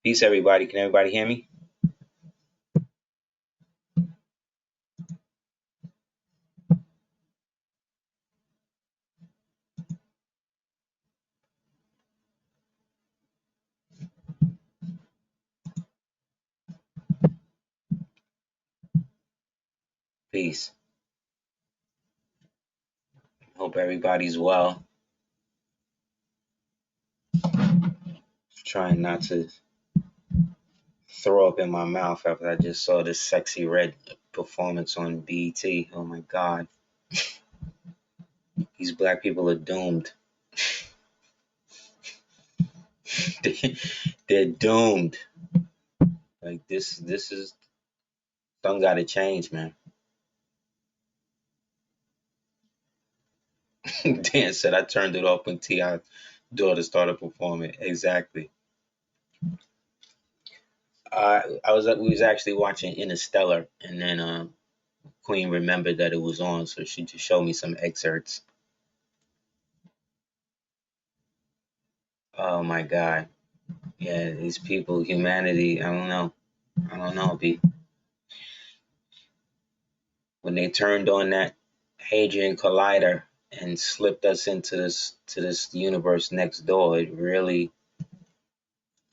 Peace, everybody. Can everybody hear me? Peace. Hope everybody's well. Trying not to throw up in my mouth after I just saw this sexy red performance on BET. Oh my God. These black people are doomed. They're doomed. Like this is something gotta change, man. Dan said I turned it off when T.I.'s daughter started performing. Exactly. We was actually watching Interstellar, and then Queen remembered that it was on, so she just showed me some excerpts. Oh my God. Yeah, these people, humanity, I don't know, B. When they turned on that Hadrian Collider and slipped us into this universe next door, it really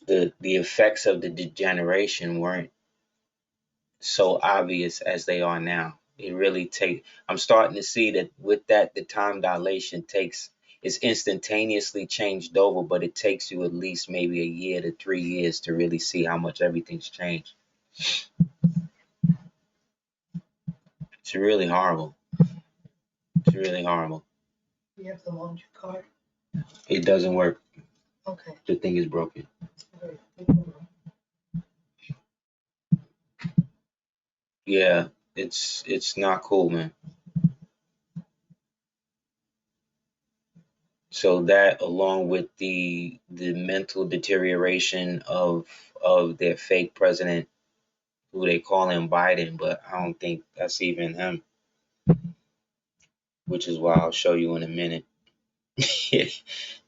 the effects of the degeneration weren't so obvious as they are now. It really I'm starting to see that with that the time dilation is instantaneously changed over, but it takes you at least maybe a year to 3 years to really see how much everything's changed. It's really horrible. It's really horrible. You have to launch your card? It doesn't work. Okay. The thing is broken. Yeah, it's not cool, man. So that, along with the mental deterioration of their fake president, who they call him Biden, but I don't think that's even him. Which is why I'll show you in a minute.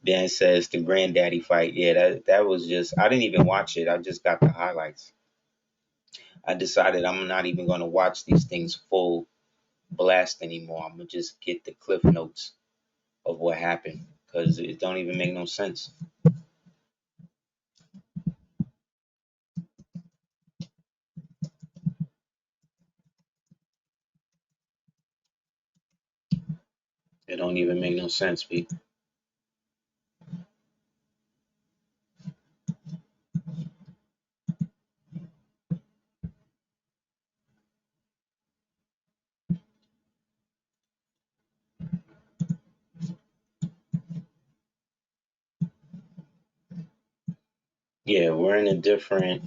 Dan says the granddaddy fight. Yeah, that was just, I didn't even watch it. I just got the highlights. I decided I'm not even going to watch these things full blast anymore. I'm going to just get the cliff notes of what happened, because it don't even make no sense. It don't even make no sense, people. Yeah, we're in a different.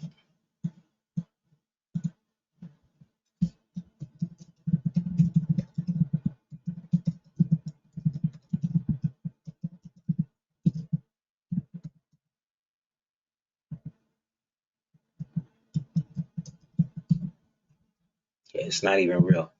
Yeah, it's not even real.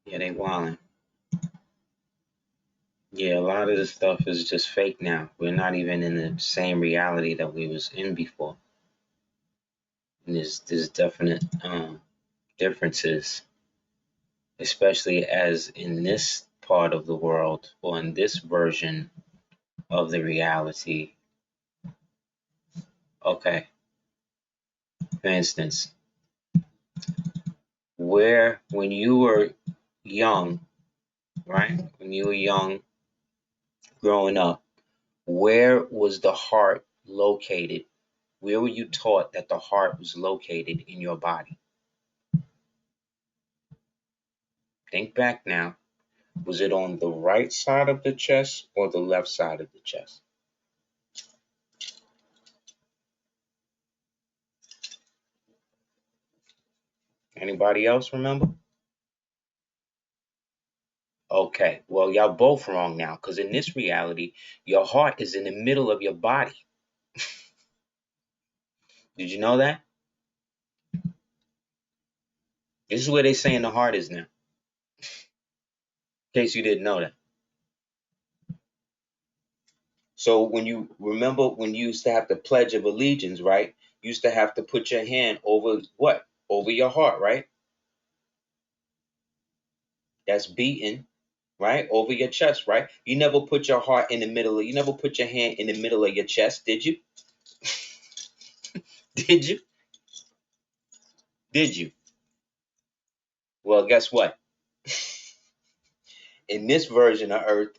Yeah, they wildin'. Yeah, a lot of the stuff is just fake now. We're not even in the same reality that we was in before. And there's definite differences, especially as in this part of the world, or in this version of the reality. Okay, for instance, when you were young, right? When you were young, growing up, where was the heart located? Where were you taught that the heart was located in your body? Think back now. Was it on the right side of the chest or the left side of the chest? Anybody else remember? Okay, well, y'all both wrong now, because in this reality, your heart is in the middle of your body. Did you know that? This is where they saying the heart is now, in case you didn't know that. So when you remember when you used to have the Pledge of Allegiance, right? You used to have to put your hand over what? Over your heart, right? That's beating, right? Over your chest, right? You never put your heart in the middle of, you never put your hand in the middle of your chest, did you? Did you? Did you? Well, guess what? In this version of Earth,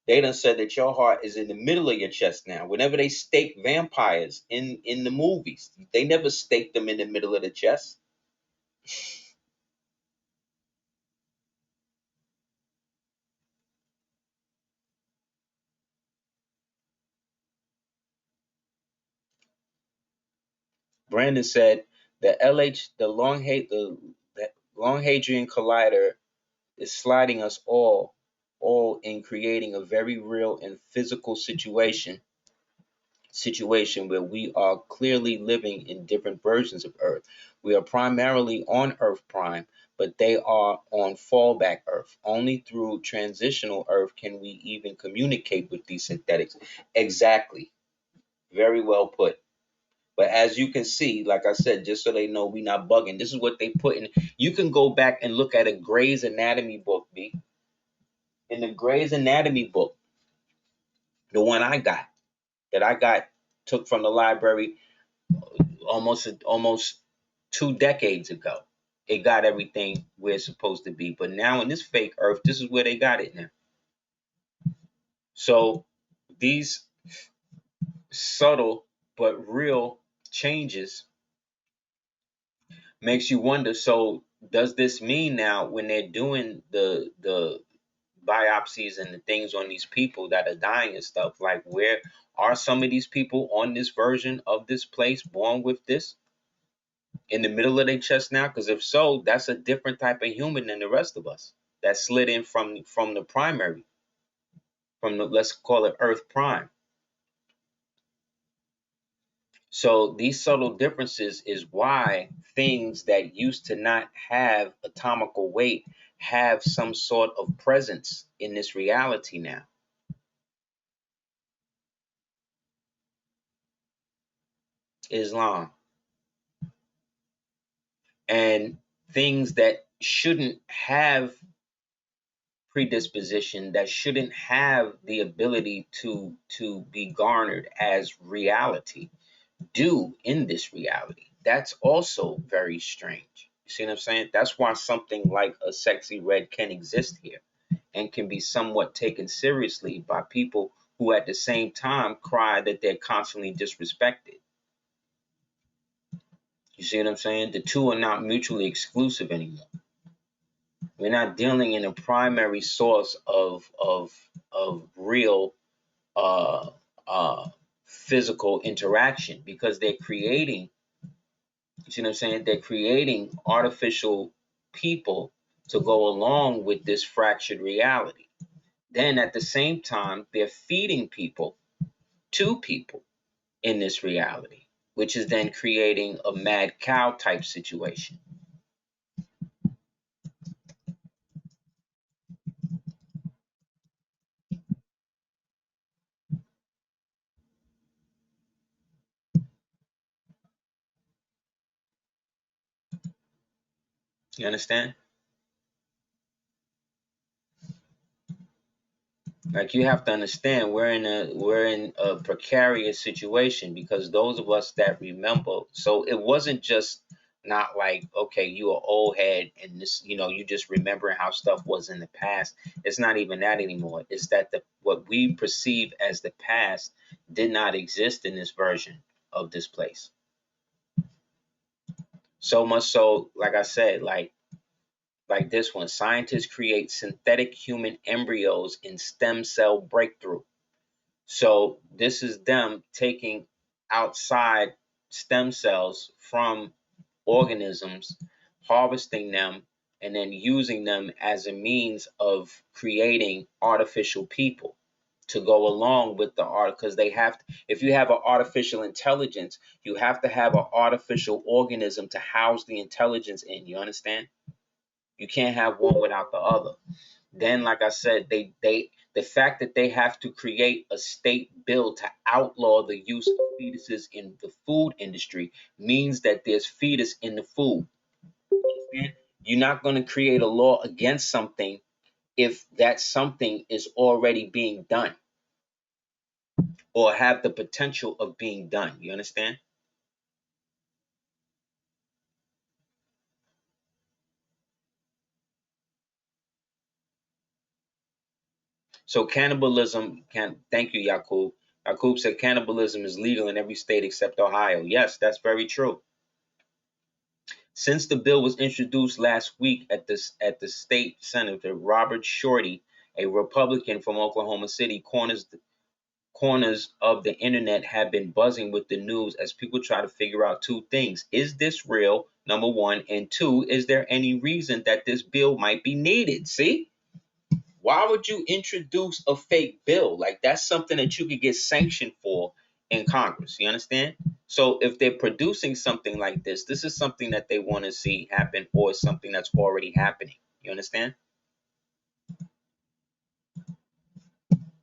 they done said that your heart is in the middle of your chest now. Whenever they stake vampires in the movies, they never stake them in the middle of the chest. Brandon said the Long Hadrian Collider is sliding us all in creating a very real and physical situation where we are clearly living in different versions of Earth. We are primarily on Earth Prime, but they are on fallback Earth. Only through transitional Earth can we even communicate with these synthetics. Exactly. Very well put. But as you can see, like I said, just so they know we not bugging, this is what they put in. You can go back and look at a Gray's Anatomy book, B. In the Gray's Anatomy book, the one that I got, took from the library almost 2 decades ago. It got everything where it's supposed to be. But now in this fake Earth, this is where they got it now. So these subtle but real changes makes you wonder. So does this mean now when they're doing the biopsies and the things on these people that are dying and stuff, like where are some of these people on this version of this place born with this in the middle of their chest now? Because if so, that's a different type of human than the rest of us that slid in from the primary, from the, let's call it Earth Prime. So these subtle differences is why things that used to not have atomical weight have some sort of presence in this reality now. Islam. And things that shouldn't have predisposition, that shouldn't have the ability to be garnered as reality, do in this reality. That's also very strange. You see what I'm saying? That's why something like a sexy red can exist here and can be somewhat taken seriously by people who at the same time cry that they're constantly disrespected. You see what I'm saying? The two are not mutually exclusive anymore. We're not dealing in a primary source of real uh, uh, physical interaction, because they're creating. You see what I'm saying? They're creating artificial people to go along with this fractured reality. Then at the same time, they're feeding people to people in this reality, which is then creating a mad cow type situation. You understand? Like, you have to understand, we're in a precarious situation, because those of us that remember, so it wasn't just not like, okay, you are old head and this, you just remembering how stuff was in the past. It's not even that anymore. It's that the what we perceive as the past did not exist in this version of this place. So much so, like I said, like this one, scientists create synthetic human embryos in stem cell breakthrough. So this is them taking outside stem cells from organisms harvesting them, and then using them as a means of creating artificial people to go along with the art, because they have to, if you have an artificial intelligence, you have to have an artificial organism to house the intelligence in. You understand? You can't have one without the other. Then, like I said, the fact that they have to create a state bill to outlaw the use of fetuses in the food industry means that there's fetus in the food. You're not going to create a law against something if that something is already being done or have the potential of being done. You understand? So cannibalism can, thank you, Yakub. Yakub said cannibalism is legal in every state except Ohio. Yes, that's very true. Since the bill was introduced last week at the state senator, Robert Shorty, a Republican from Oklahoma City, corners of the internet have been buzzing with the news as people try to figure out two things. Is this real? Number one. And two, is there any reason that this bill might be needed? See? Why would you introduce a fake bill? Like, that's something that you could get sanctioned for in Congress. You understand? So if they're producing something like this is something that they want to see happen, or something that's already happening. You understand?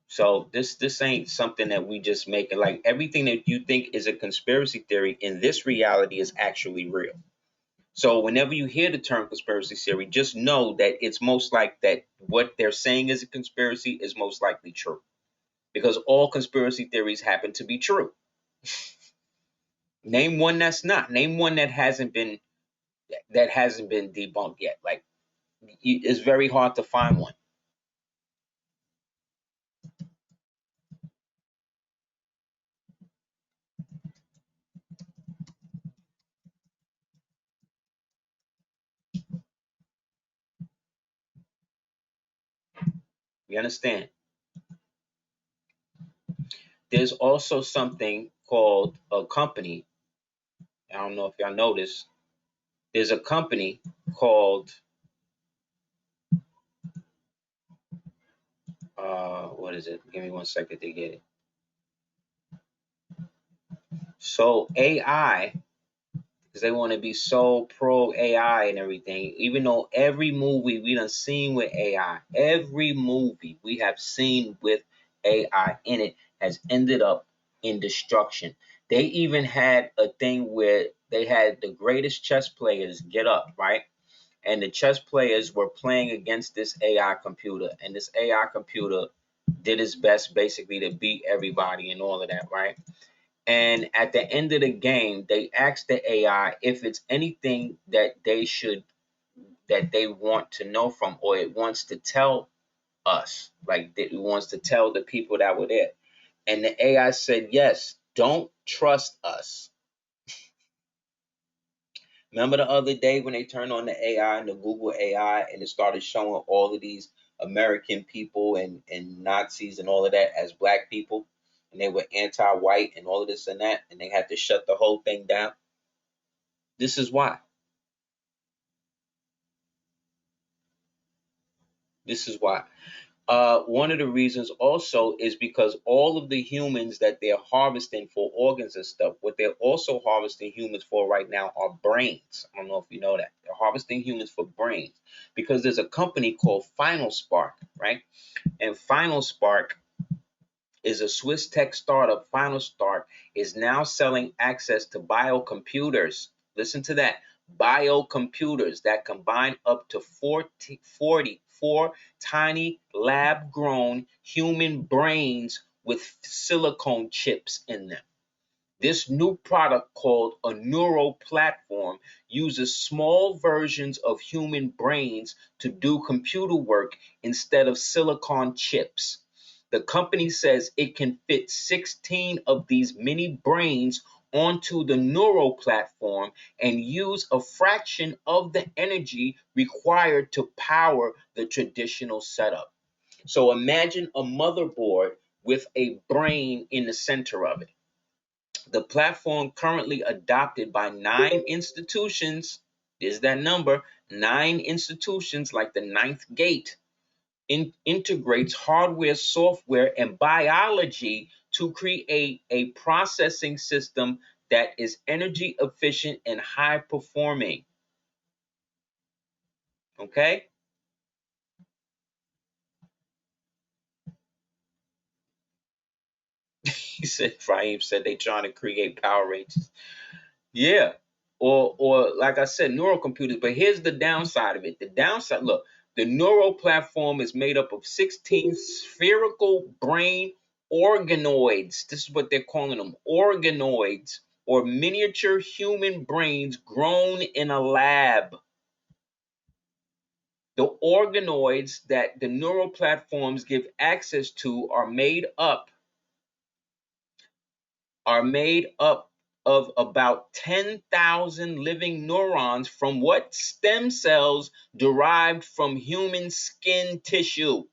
So this ain't something that we just make it. Like, everything that you think is a conspiracy theory in this reality is actually real. So whenever you hear the term conspiracy theory, just know that it's most like that what they're saying is a conspiracy is most likely true, because all conspiracy theories happen to be true. Name one that's not. Name one that hasn't been debunked yet. Like, it's very hard to find one. You understand? There's also something called a company. I don't know if y'all noticed. There's a company called what is it? Give me 1 second to get it. So AI, because they want to be so pro AI and everything. Even though every movie we done seen with AI, every movie we have seen with AI in it has ended up in destruction. They even had a thing where they had the greatest chess players get up, right? And the chess players were playing against this AI computer, and this AI computer did its best basically to beat everybody and all of that, right? And at the end of the game, they ask the AI if it's anything that they want to know from, or it wants to tell us, like it wants to tell the people that were there. And the AI said, yes, don't trust us. Remember the other day when they turned on the AI and the Google AI and it started showing all of these American people and Nazis and all of that as black people, and they were anti-white and all of this and that, and they had to shut the whole thing down? This is why. This is why. One of the reasons also is because all of the humans that they're harvesting for organs and stuff, what they're also harvesting humans for right now are brains. I don't know if you know that. They're harvesting humans for brains because there's a company called Final Spark, right? And Final Spark is a Swiss tech startup. Final Spark is now selling access to biocomputers. Listen to that. Biocomputers that combine up to 44 tiny lab-grown human brains with silicone chips in them. This new product, called a neural platform, uses small versions of human brains to do computer work instead of silicon chips. The company says it can fit 16 of these mini brains onto the neural platform and use a fraction of the energy required to power the traditional setup. So imagine a motherboard with a brain in the center of it. The platform, currently adopted by 9 institutions, There's that number. 9 institutions like the ninth gate integrates hardware, software, and biology to create a processing system that is energy efficient and high performing. Okay? He said, Raheem said they trying to create Power Rangers. Yeah. Or like I said, neurocomputers. But here's the downside of it. The downside, look, the neural platform is made up of 16 spherical brain organoids. This is what they're calling them, organoids, or miniature human brains grown in a lab. The organoids that the neural platforms give access to are made up of about 10,000 living neurons from what stem cells derived from human skin tissue,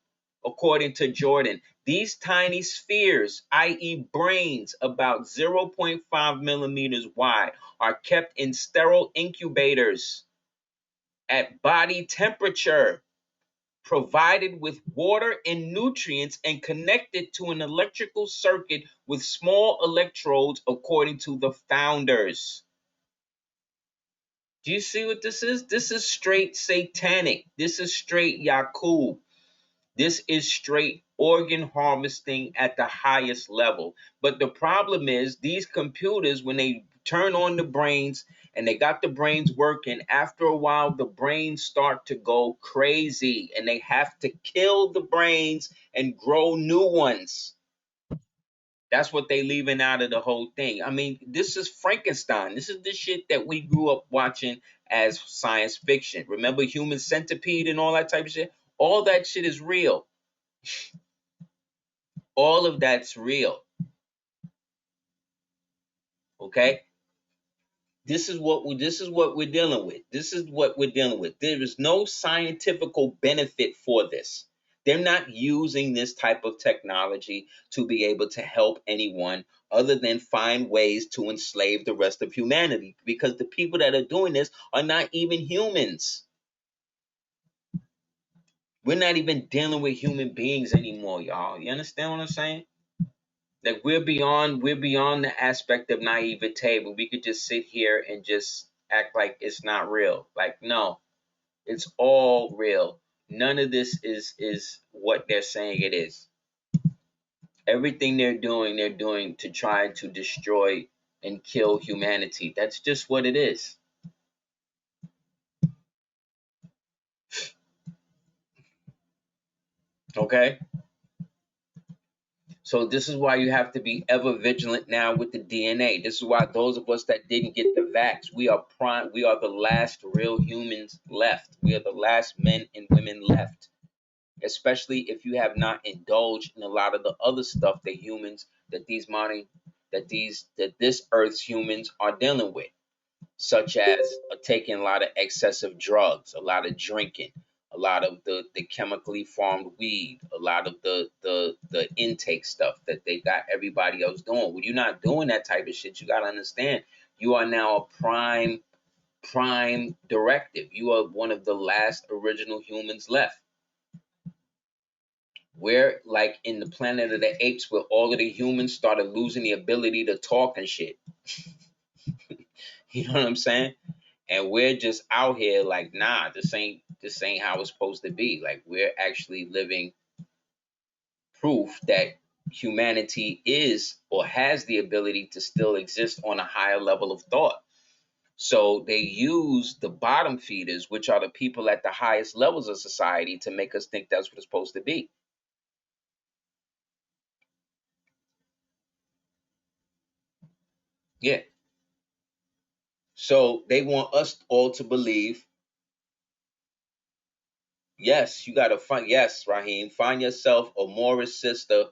according to Jordan. These tiny spheres, i.e., brains about 0.5 millimeters wide, are kept in sterile incubators at body temperature, provided with water and nutrients, and connected to an electrical circuit with small electrodes, according to the founders. Do you see what this is? This is straight satanic. This is straight Yakub. This is straight organ harvesting at the highest level. But the problem is, these computers, when they turn on the brains and they got the brains working, after a while, the brains start to go crazy and they have to kill the brains and grow new ones. That's what they leaving out of the whole thing. I mean, this is Frankenstein. This is the shit that we grew up watching as science fiction. Remember Human Centipede and all that type of shit? All that shit is real. All of that's real. Okay? This is what we're dealing with. This is what we're dealing with. There is no scientific benefit for this. They're not using this type of technology to be able to help anyone other than find ways to enslave the rest of humanity, because the people that are doing this are not even humans. We're not even dealing with human beings anymore, y'all. You understand what I'm saying? Like we're beyond the aspect of naivete, but we could just sit here and just act like it's not real. Like, no, it's all real. None of this is what they're saying it is. Everything they're doing to try to destroy and kill humanity. That's just what it is. Okay? So this is why you have to be ever vigilant now with the DNA. This is why those of us that didn't get the vax, we are the last real humans left. We are the last men and women left. Especially if you have not indulged in a lot of the other stuff that humans that these modern that this earth's humans are dealing with, such as taking a lot of excessive drugs, a lot of drinking, a lot of the chemically farmed weed, a lot of the intake stuff that they got everybody else doing. When you're not doing that type of shit, you gotta understand you are now a prime directive. You are one of the last original humans left. We're like in the Planet of the Apes, where all of the humans started losing the ability to talk and shit. You know what I'm saying? And we're just out here like, nah, this ain't how it's supposed to be. Like, we're actually living proof that humanity is or has the ability to still exist on a higher level of thought. So they use the bottom feeders, which are the people at the highest levels of society, to make us think that's what it's supposed to be. Yeah. So they want us all to believe, yes, you got to find, yes, Raheem, find yourself a Moorish sister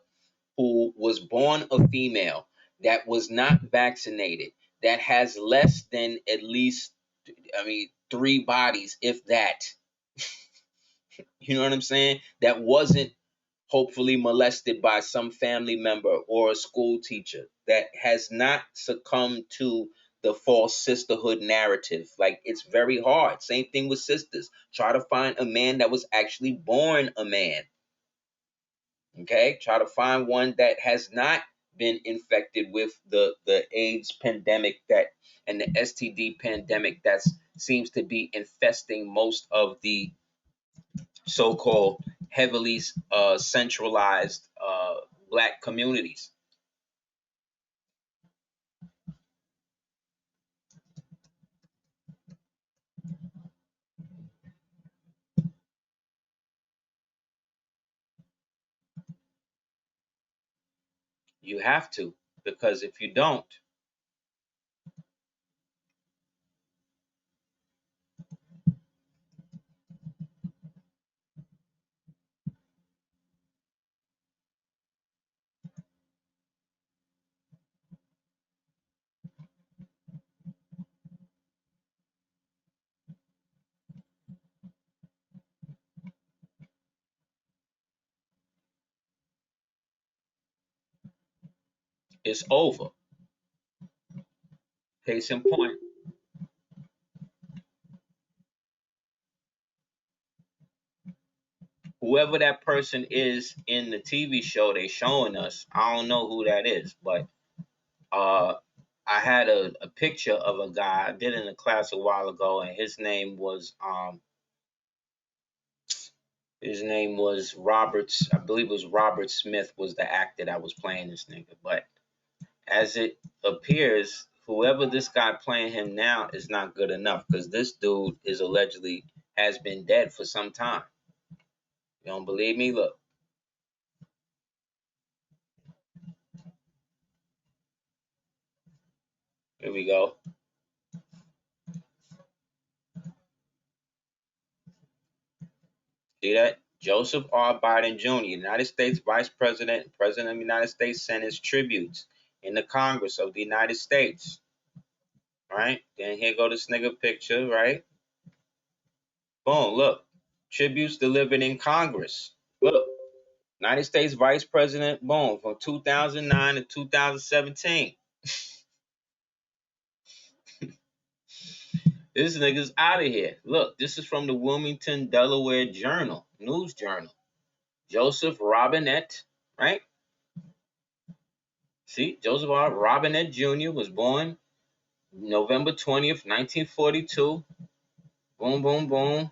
who was born a female, that was not vaccinated, that has less than at least, I mean, 3 bodies, if that. You know what I'm saying? That wasn't hopefully molested by some family member or a school teacher, that has not succumbed to the false sisterhood narrative. Like, it's very hard. Same thing with sisters. Try to find a man that was actually born a man. Okay, try to find one that has not been infected with the AIDS pandemic that and the STD pandemic that seems to be infesting most of the so-called heavily centralized black communities. You have to, because if you don't, it's over. Case in point, whoever that person is in the TV show they showing us, I don't know who that is, but uh, I had a picture of a guy I did in a class a while ago, and his name was Roberts. I believe it was Robert Smith was the actor that was playing this nigga. But as it appears, whoever this guy playing him now is not good enough, because this dude is allegedly has been dead for some time. You don't believe me? Look, here we go. See that? Joseph R. Biden Jr., United States Vice President, President of the United States, sent his tributes in the Congress of the United States. Right? Then here go this nigga picture, right? Boom, look. Tributes delivered in Congress. Look. United States Vice President, boom, from 2009 to 2017. This nigga's out of here. Look, this is from the Wilmington, Delaware Journal, News Journal. Joseph Robinette, right? See, Joseph R. Robinette Jr. was born November 20th, 1942. Boom, boom, boom.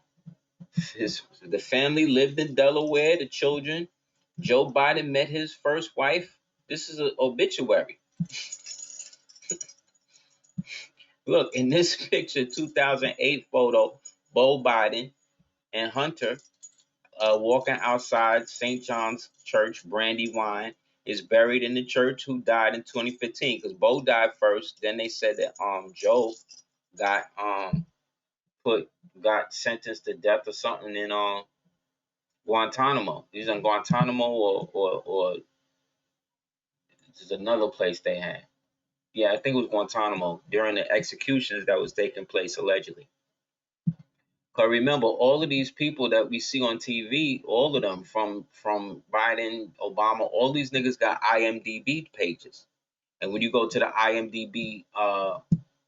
The family lived in Delaware. The children. Joe Biden met his first wife. This is an obituary. Look, in this picture, 2008 photo, Bo Biden and Hunter walking outside St. John's Church. Brandywine is buried in the church, who died in 2015, because Bo died first. Then they said that Joe got got sentenced to death or something in Guantanamo. He's in Guantanamo or there's another place they had. Yeah, I think it was Guantanamo during the executions that was taking place allegedly. Because remember, all of these people that we see on TV, all of them from Biden, Obama, all these niggas got IMDb pages. And when you go to the IMDb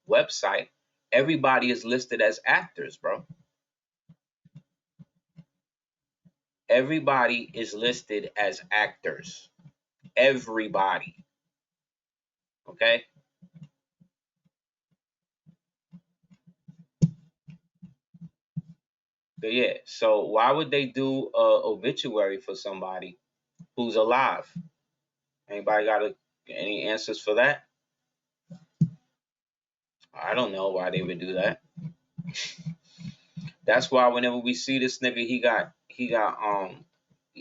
website, everybody is listed as actors, bro. Everybody is listed as actors. Everybody. Okay? But yeah, so why would they do a obituary for somebody who's alive? Anybody got any answers for that? I don't know why they would do that. That's why whenever we see this nigga, he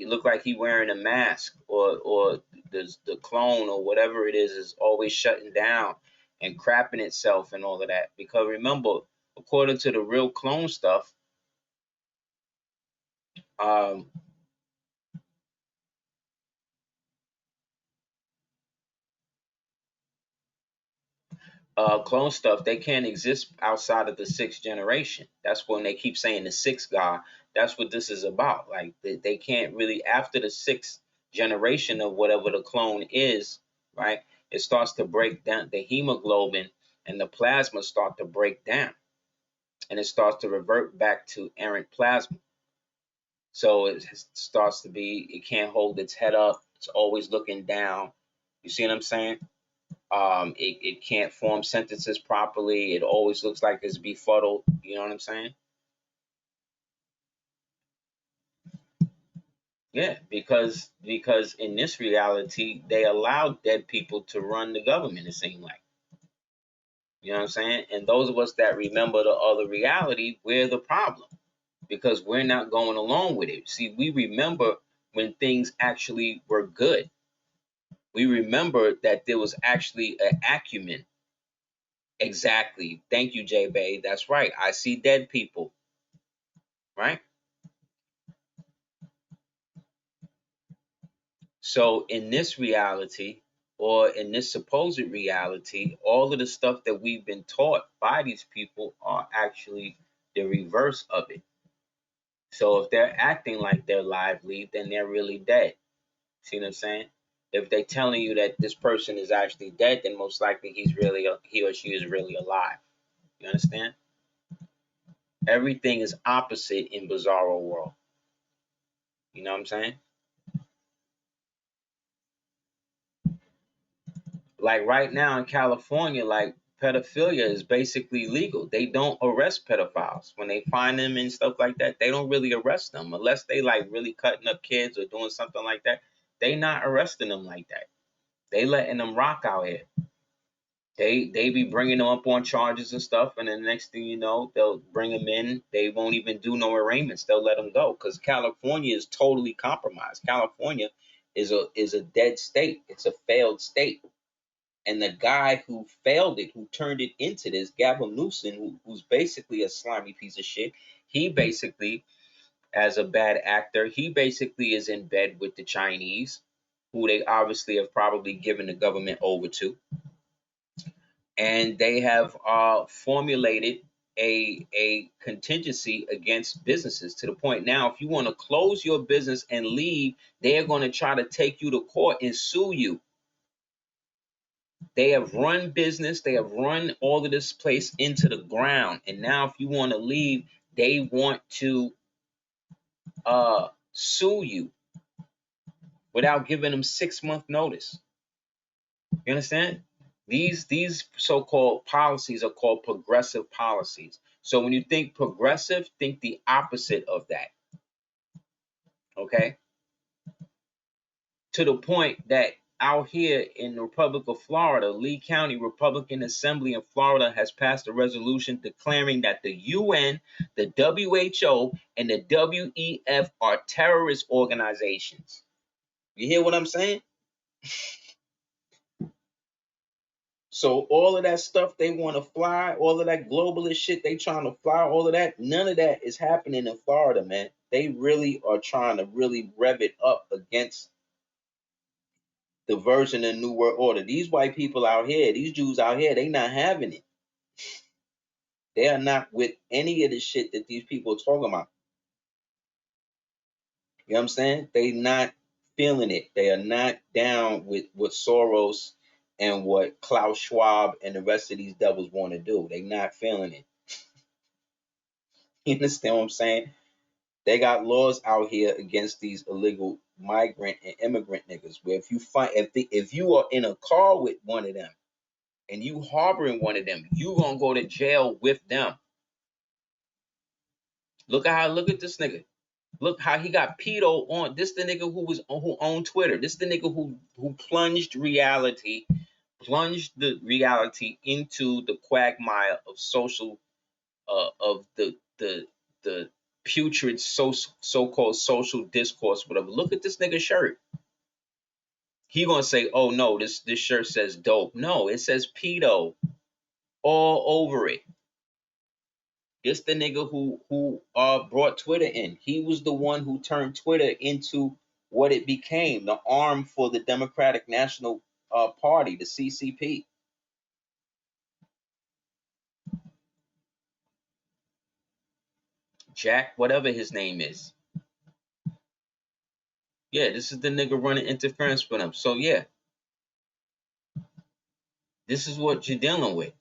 look like he wearing a mask, or the clone or whatever it is always shutting down and crapping itself and all of that. Because remember, according to the real clone stuff, um, clone stuff, they can't exist outside of the sixth generation. That's when they keep saying the sixth God. That's what this is about. Like they can't really, after the sixth generation of whatever the clone is, right? It starts to break down the hemoglobin, and the plasma start to break down, and it starts to revert back to errant plasma. So it starts to be, it can't hold its head up. It's always looking down. You see what I'm saying? It can't form sentences properly. It always looks like it's befuddled. You know what I'm saying? Yeah, because in this reality, they allow dead people to run the government, it seems like. You know what I'm saying? And those of us that remember the other reality, we're the problem because we're not going along with it. See, we remember when things actually were good. We remember that there was actually an acumen. Exactly. Thank you, J Bay. That's right. I see dead people. Right? So in this reality, or in this supposed reality, all of the stuff that we've been taught by these people are actually the reverse of it. So if they're acting like they're lively, then they're really dead. See what I'm saying? If they're telling you that this person is actually dead, then most likely he or she is really alive. You understand? Everything is opposite in Bizarro world. You know what I'm saying? Like right now in California, like pedophilia is basically legal. They don't arrest pedophiles when they find them and stuff like that. They don't really arrest them unless they like really cutting up kids or doing something like that. They not arresting them like that. They letting them rock out here. They be bringing them up on charges and stuff, and then the next thing you know, they'll bring them in. They won't even do no arraignments. They'll let them go because California is totally compromised. California is a dead state. It's a failed state. And the guy who failed it, who turned it into this, Gavin Newsom, who's basically a slimy piece of shit, he basically, as a bad actor, he basically is in bed with the Chinese, who they obviously have probably given the government over to. And they have formulated a contingency against businesses to the point now, if you want to close your business and leave, they're going to try to take you to court and sue you. They have run business. They have run all of this place into the ground. And now if you want to leave, they want to sue you without giving them 6-month notice. You understand? These so-called policies are called progressive policies. So when you think progressive, think the opposite of that. Okay? To the point that out here in the Republic of Florida, Lee County Republican Assembly in Florida has passed a resolution declaring that the UN, the WHO, and the WEF are terrorist organizations. You hear what I'm saying? So all of that stuff they want to fly, all of that globalist shit they trying to fly, all of that, none of that is happening in Florida, man. They really are trying to really rev it up against the version of New World Order. These white people out here, these Jews out here, they not having it. They are not with any of the shit that these people are talking about. You know what I'm saying? They not feeling it. They are not down with what Soros and what Klaus Schwab and the rest of these devils want to do. They not feeling it. You understand what I'm saying? They got laws out here against these illegal migrant and immigrant niggas. Where if you find if you are in a car with one of them and you harboring one of them, you gonna go to jail with them. Look at this nigga. Look how he got pedo on. This the nigga who owned Twitter. This the nigga who plunged the reality into the quagmire of social of the putrid so-called social discourse, whatever. Look at this nigga shirt. He gonna say, oh no, this shirt says dope. No, it says pedo all over it. This the nigga who brought Twitter in. He was the one who turned Twitter into what it became, the arm for the Democratic National Party, the CCP. Jack, whatever his name is. Yeah, this is the nigga running interference with him. So yeah, this is what you're dealing with.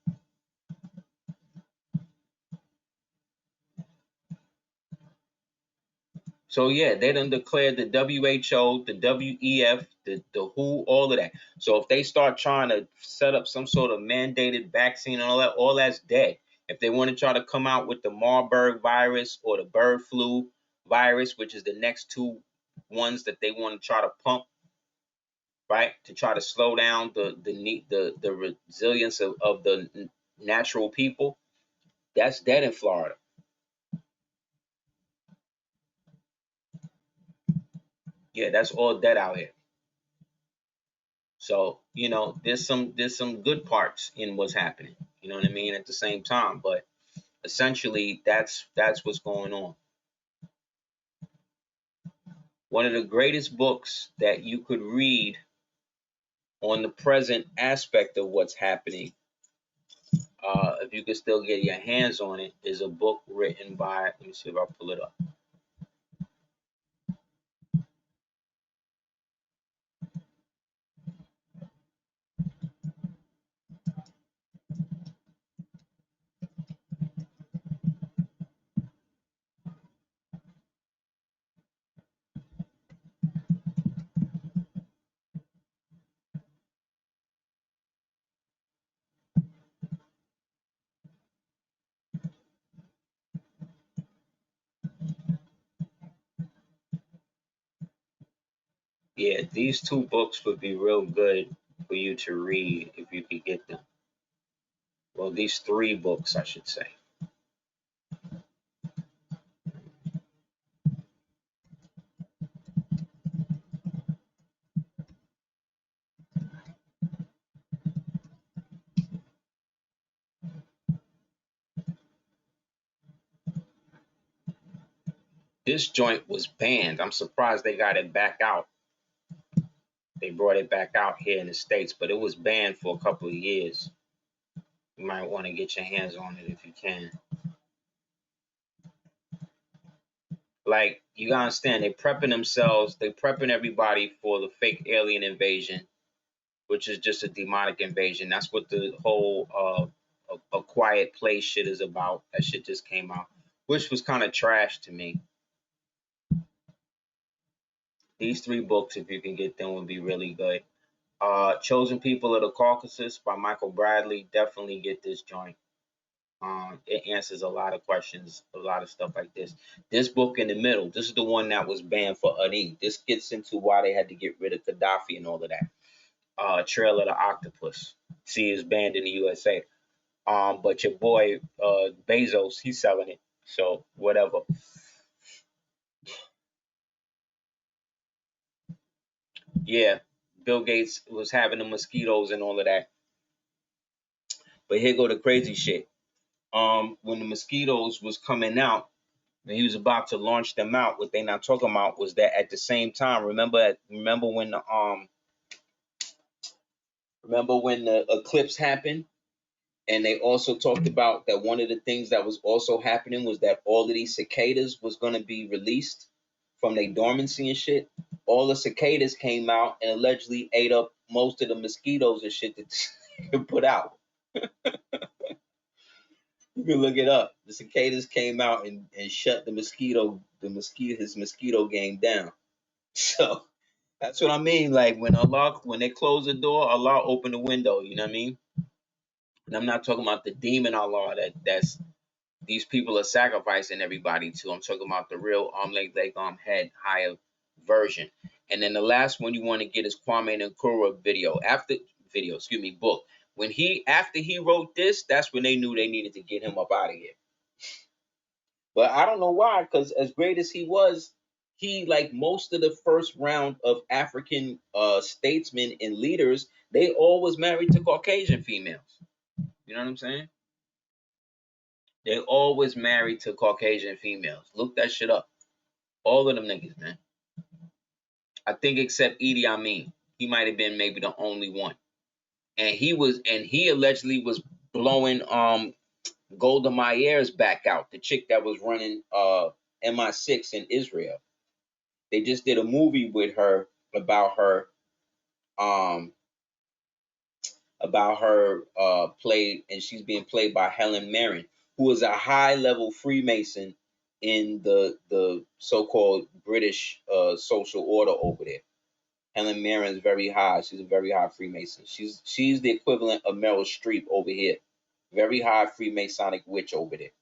So yeah, they done declared the WHO, the WEF, the WHO, all of that. So if they start trying to set up some sort of mandated vaccine and all that's dead. If they want to try to come out with the Marburg virus or the bird flu virus, which is the next two ones that they want to try to pump, right, to try to slow down the resilience of the natural people, that's dead in Florida. Yeah, that's all dead out here. So, there's some good parts in what's happening. You know what I mean? At the same time, but essentially that's what's going on. One of the greatest books that you could read on the present aspect of what's happening, if you could still get your hands on it, is a book written by, let me see if I pull it up. Yeah, these two books would be real good for you to read if you could get them. Well, these three books, I should say. This joint was banned. I'm surprised they got it back out. They brought it back out here in the States, but it was banned for a couple of years. You might want to get your hands on it if you can. Like, you gotta understand, they prepping everybody for the fake alien invasion, which is just a demonic invasion. That's what the whole a quiet place shit is about. That shit just came out, which was kind of trash to me. These three books, if you can get them, would be really good. Chosen People of the Caucasus by Michael Bradley. Definitely get this joint. It answers a lot of questions, a lot of stuff like this. This book in the middle, this is the one that was banned for Adi. This gets into why they had to get rid of Gaddafi and all of that. Trail of the Octopus. See, it's banned in the USA. But your boy Bezos, he's selling it. So whatever. Yeah, Bill Gates was having the mosquitoes and all of that. But here go the crazy shit. When the mosquitoes was coming out, and he was about to launch them out, what they not talking about was that at the same time, remember when the eclipse happened, and they also talked about that one of the things that was also happening was that all of these cicadas was going to be released from their dormancy and shit. All the cicadas came out and allegedly ate up most of the mosquitoes and shit that they put out. You can look it up. The cicadas came out and shut his mosquito game down. So that's what I mean. Like when they close the door, Allah open the window. You know what I mean? And I'm not talking about the demon Allah that's these people are sacrificing everybody to. I'm talking about the real head higher version. And then the last one you want to get is Kwame Nkrumah book. When after he wrote this, that's when they knew they needed to get him up out of here. But I don't know why, because as great as he was, he, like most of the first round of African statesmen and leaders, they all was married to Caucasian females. You know what I'm saying? They always married to Caucasian females. Look that shit up. All of them niggas, man. I think except Idi Amin. He might have been maybe the only one. And he allegedly was blowing Golda Meir's back out, the chick that was running MI6 in Israel. They just did a movie with her um about her play, and she's being played by Helen Mirren, who is a high level Freemason in the so-called British social order over there. Helen Mirren is very high. She's a very high Freemason. She's the equivalent of Meryl Streep over here. Very high Freemasonic witch over there.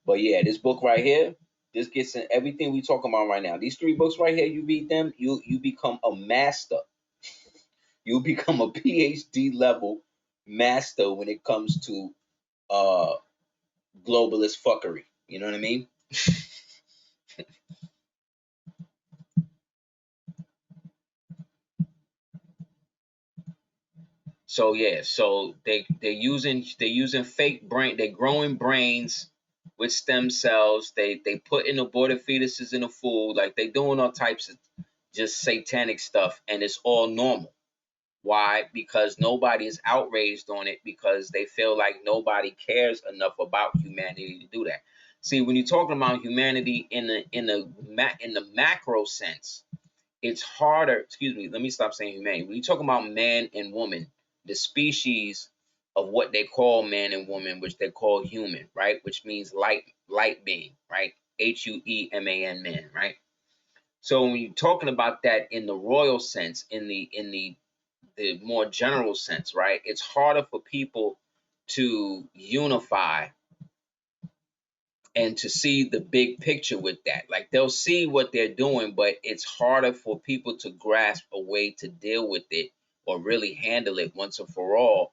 But yeah, this book right here, this gets in everything we talking about right now. These 3 books right here, you read them, you become a master. You become a PhD level master when it comes to uh globalist fuckery. You know what I mean? So yeah, so they're using fake brain. They're growing brains with stem cells. They put in aborted fetuses in the food. Like they doing all types of just satanic stuff, and it's all normal. Why? Because nobody is outraged on it, because they feel like nobody cares enough about humanity to do that. See, when you're talking about humanity in the macro sense, it's harder. Excuse me. Let me stop saying humanity. When you talk about man and woman, the species of what they call man and woman, which they call human, right? Which means light being, right? Hueman, man, right? So when you're talking about that in the royal sense, in the more general sense, right? It's harder for people to unify and to see the big picture with that. Like they'll see what they're doing, but it's harder for people to grasp a way to deal with it or really handle it once and for all.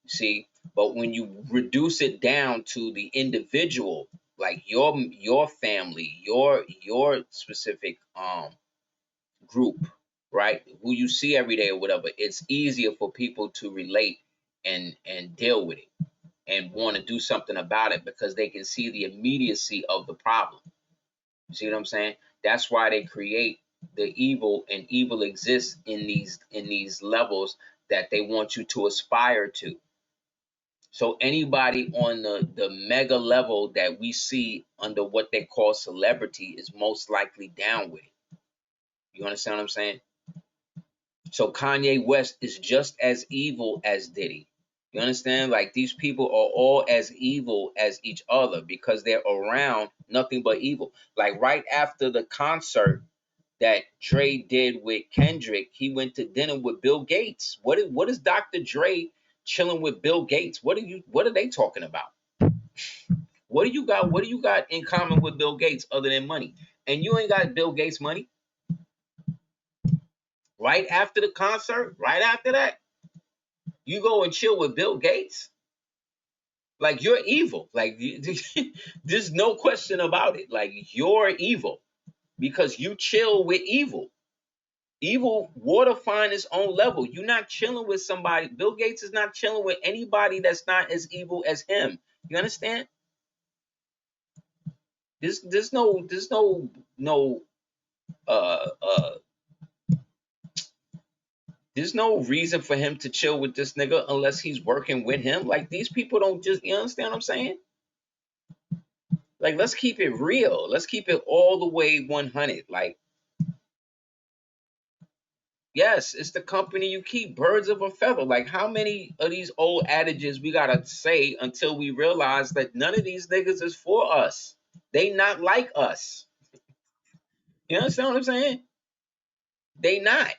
See, but when you reduce it down to the individual, like your family, your specific group, right? Who you see every day or whatever, it's easier for people to relate and deal with it and want to do something about it because they can see the immediacy of the problem. You see what I'm saying? That's why they create the evil, and evil exists in these levels that they want you to aspire to. So anybody on the mega level that we see under what they call celebrity is most likely down with it. You understand what I'm saying? So Kanye West is just as evil as Diddy. You understand? Like these people are all as evil as each other because they're around nothing but evil. Like right after the concert that Dre did with Kendrick, he went to dinner with Bill Gates. What is Dr. Dre chilling with Bill Gates? What are they talking about? What do you got in common with Bill Gates other than money? And you ain't got Bill Gates money. Right after the concert, right after that, you go and chill with Bill Gates. Like you're evil. Like there's no question about it. Like you're evil because you chill with evil. Evil water find its own level. You're not chilling with somebody. Bill Gates is not chilling with anybody that's not as evil as him. You understand? There's no uh uh there's no reason for him to chill with this nigga unless he's working with him. Like these people don't just, you understand what I'm saying? Like let's keep it real. Let's keep it all the way 100. Like yes, it's the company you keep. Birds of a feather. Like how many of these old adages we gotta say until we realize that none of these niggas is for us. They not like us. You understand what I'm saying? They not.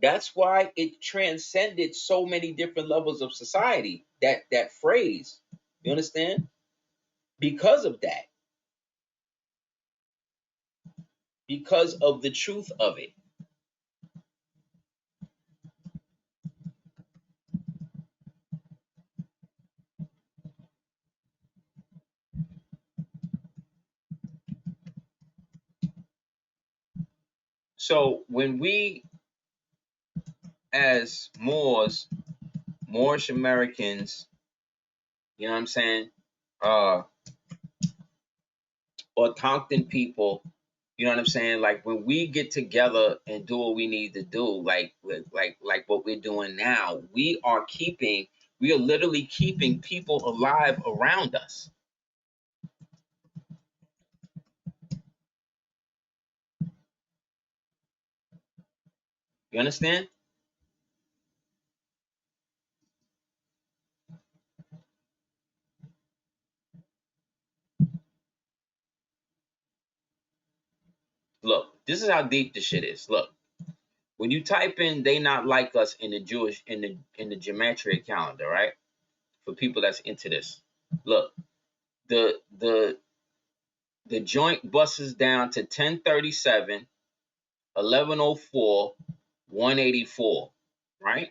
That's why it transcended so many different levels of society. That phrase. You understand? Because of that. Because of the truth of it. So when we as Moorish Americans, you know what I'm saying? Uh or Tonkin people, you know what I'm saying? Like when we get together and do what we need to do, like what we're doing now, we are literally keeping people alive around us. You understand? This is how deep this shit is. Look, when you type in "they not like us" in the Jewish in the gematria calendar, right? For people that's into this, look, the joint busts down to 1037, 1104, 184, right?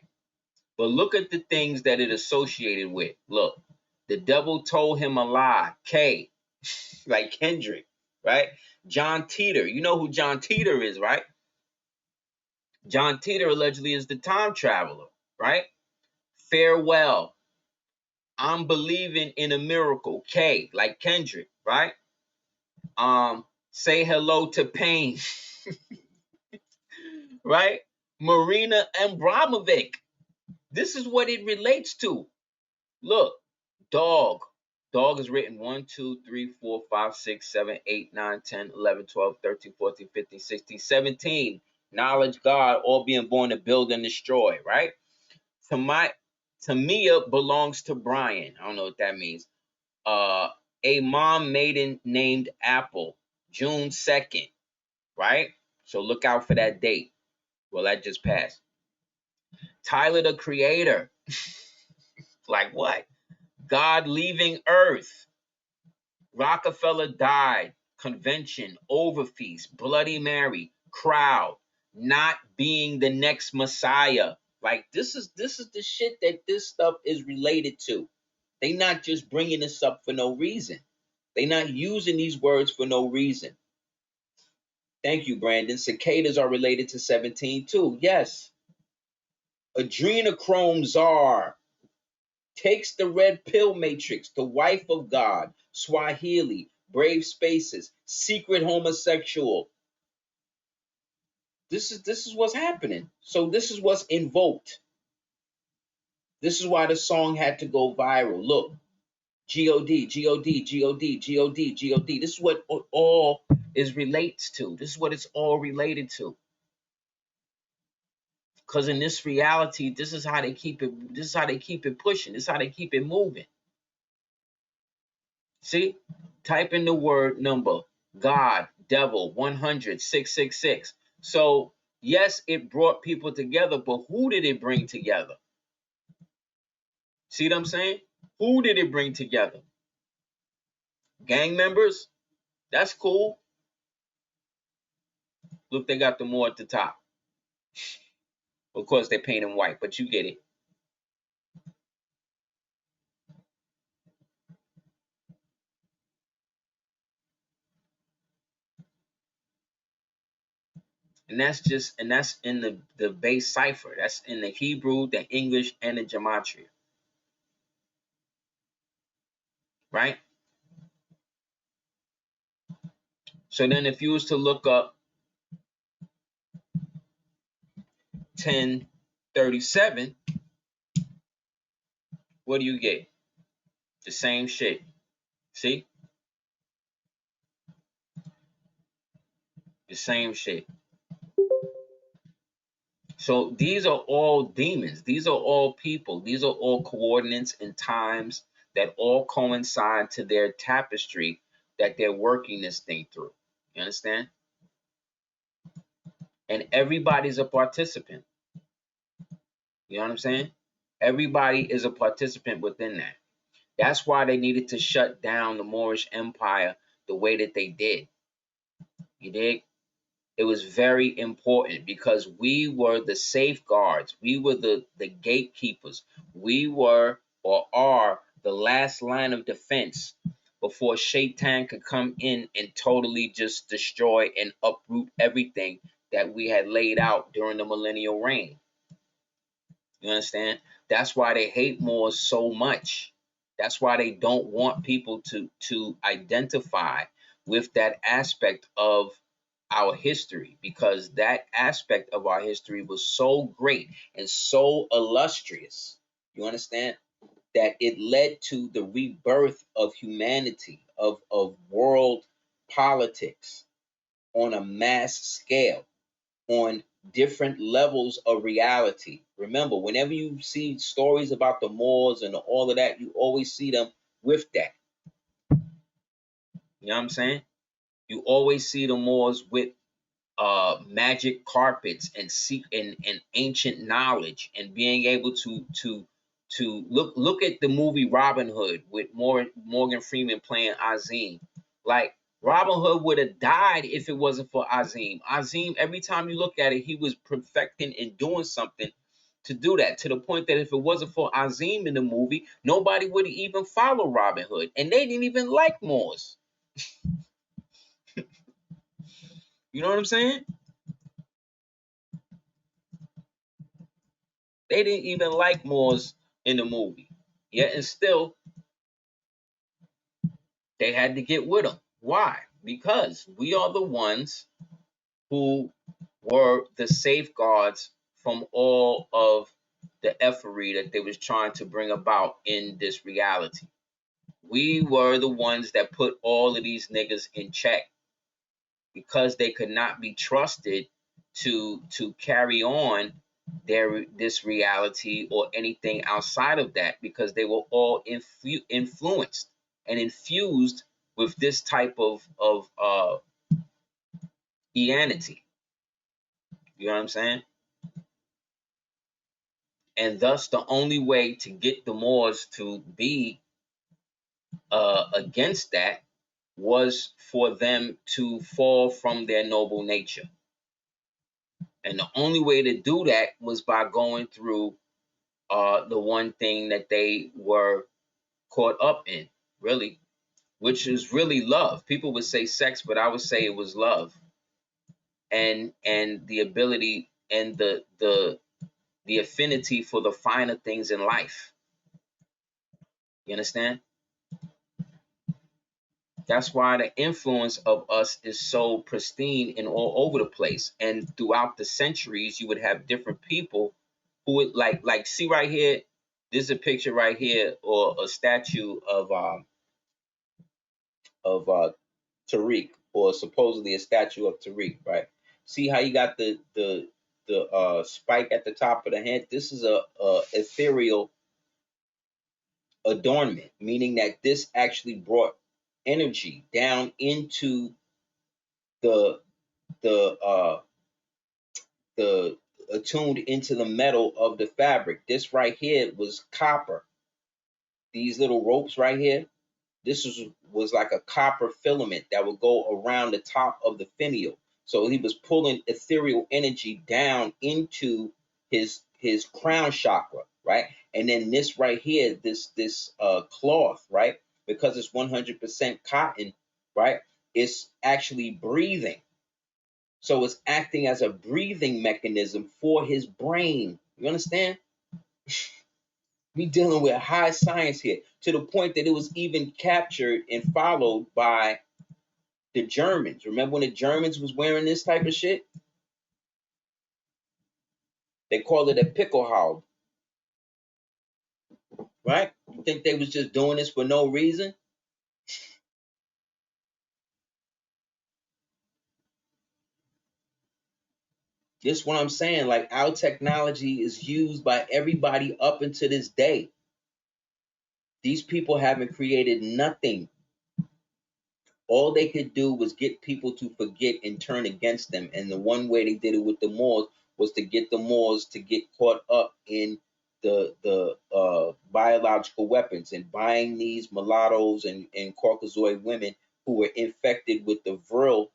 But look at the things that it associated with. Look, the devil told him a lie. K, like Kendrick, right? John Teeter. You know who John Teeter is, right? John Teeter allegedly is the time traveler, right? Farewell. I'm believing in a miracle. K, like Kendrick, right? Say hello to pain, right? Marina Abramovic. This is what it relates to. Look, dog. Dog is written 1, 2, 3, 4, 5, 6, 7, 8, 9, 10, 11, 12, 13, 14, 15, 16, 17. Knowledge, God, all being born to build and destroy, right? Tamia belongs to Brian. I don't know what that means. A mom maiden named Apple, June 2nd, right? So look out for that date. Well, that just passed. Tyler, the Creator. Like what? God leaving Earth. Rockefeller died. Convention, overfeast, Bloody Mary, crowd, not being the next Messiah. Like this is the shit that this stuff is related to. They not just bringing this up for no reason. They not using these words for no reason. Thank you, Brandon. Cicadas are related to 17 too. Yes. Adrenochrome czar takes the red pill matrix, the wife of God, Swahili, brave spaces, secret homosexual. This is what's happening. So this is what's invoked. This is why the song had to go viral. Look, God, God, God, God, God. This is what all is relates to. This is what it's all related to. Because in this reality, this is how they keep it. This is how they keep it pushing. This is how they keep it moving. See, type in the word number God, devil, 100, 666. So yes, it brought people together, but who did it bring together? See what I'm saying? Who did it bring together? Gang members? That's cool. Look, they got the more at the top. Of course, they're painting white, but you get it. And that's in the base cipher. That's in the Hebrew, the English, and the gematria. Right? So then if you was to look up 1037, what do you get? The same shit. See? The same shit. So these are all demons. These are all people. These are all coordinates and times that all coincide to their tapestry that they're working this thing through. You understand? And everybody's a participant. You know what I'm saying? Everybody is a participant within that. That's why they needed to shut down the Moorish Empire the way that they did. You dig? It was very important because we were the safeguards. We were the gatekeepers. We were or are the last line of defense before Shaitan could come in and totally just destroy and uproot everything that we had laid out during the millennial reign. You understand? That's why they hate Moors so much. That's why they don't want people to identify with that aspect of our history, because that aspect of our history was so great and so illustrious. You understand? That it led to the rebirth of humanity, of world politics on a mass scale, on different levels of reality. Remember, whenever you see stories about the Moors and all of that, you always see them with that. You know what I'm saying? You always see the Moors with magic carpets and and ancient knowledge, and being able to look at the movie Robin Hood with Morgan Freeman playing Azim. Like, Robin Hood would have died if it wasn't for Azim. Azim, every time you look at it, he was perfecting and doing something to do that, to the point that if it wasn't for Azim in the movie, nobody would even follow Robin Hood, and they didn't even like Moors. You know what I'm saying? They didn't even like Moors in the movie. Yet and still, they had to get with them. Why? Because we are the ones who were the safeguards from all of the effery that they was trying to bring about in this reality. We were the ones that put all of these niggas in check, because they could not be trusted to carry on this reality or anything outside of that, because they were all influenced and infused with this type of Eanity. You know what I'm saying? And thus the only way to get the Moors to be against that was for them to fall from their noble nature. And the only way to do that was by going through the one thing that they were caught up in, really, which is really love. People would say sex, but I would say it was love, and the ability and the affinity for the finer things in life. You understand? That's why the influence of us is so pristine and all over the place. And throughout the centuries, you would have different people who would like see right here. This is a picture right here, or a statue of Tariq, or supposedly a statue of Tariq, right? See how you got the spike at the top of the head? This is a ethereal adornment, meaning that this actually brought energy down into the the uh the attuned into the metal of the fabric. This right here was copper. These little ropes right here, this was like a copper filament that would go around the top of the finial. So he was pulling ethereal energy down into his crown chakra, right? And then this right here, this cloth, right? Because it's 100% cotton, right? It's actually breathing. So it's acting as a breathing mechanism for his brain. You understand? We dealing with high science here, to the point that it was even captured and followed by the Germans. Remember when the Germans was wearing this type of shit? They called it a pickelhaube, right? You think they was just doing this for no reason? This what I'm saying. Like, our technology is used by everybody up until this day. These people haven't created nothing. All they could do was get people to forget and turn against them. And the one way they did it with the Moors was to get the Moors to get caught up in the biological weapons, and buying these mulattoes and Caucasoid women who were infected with the virile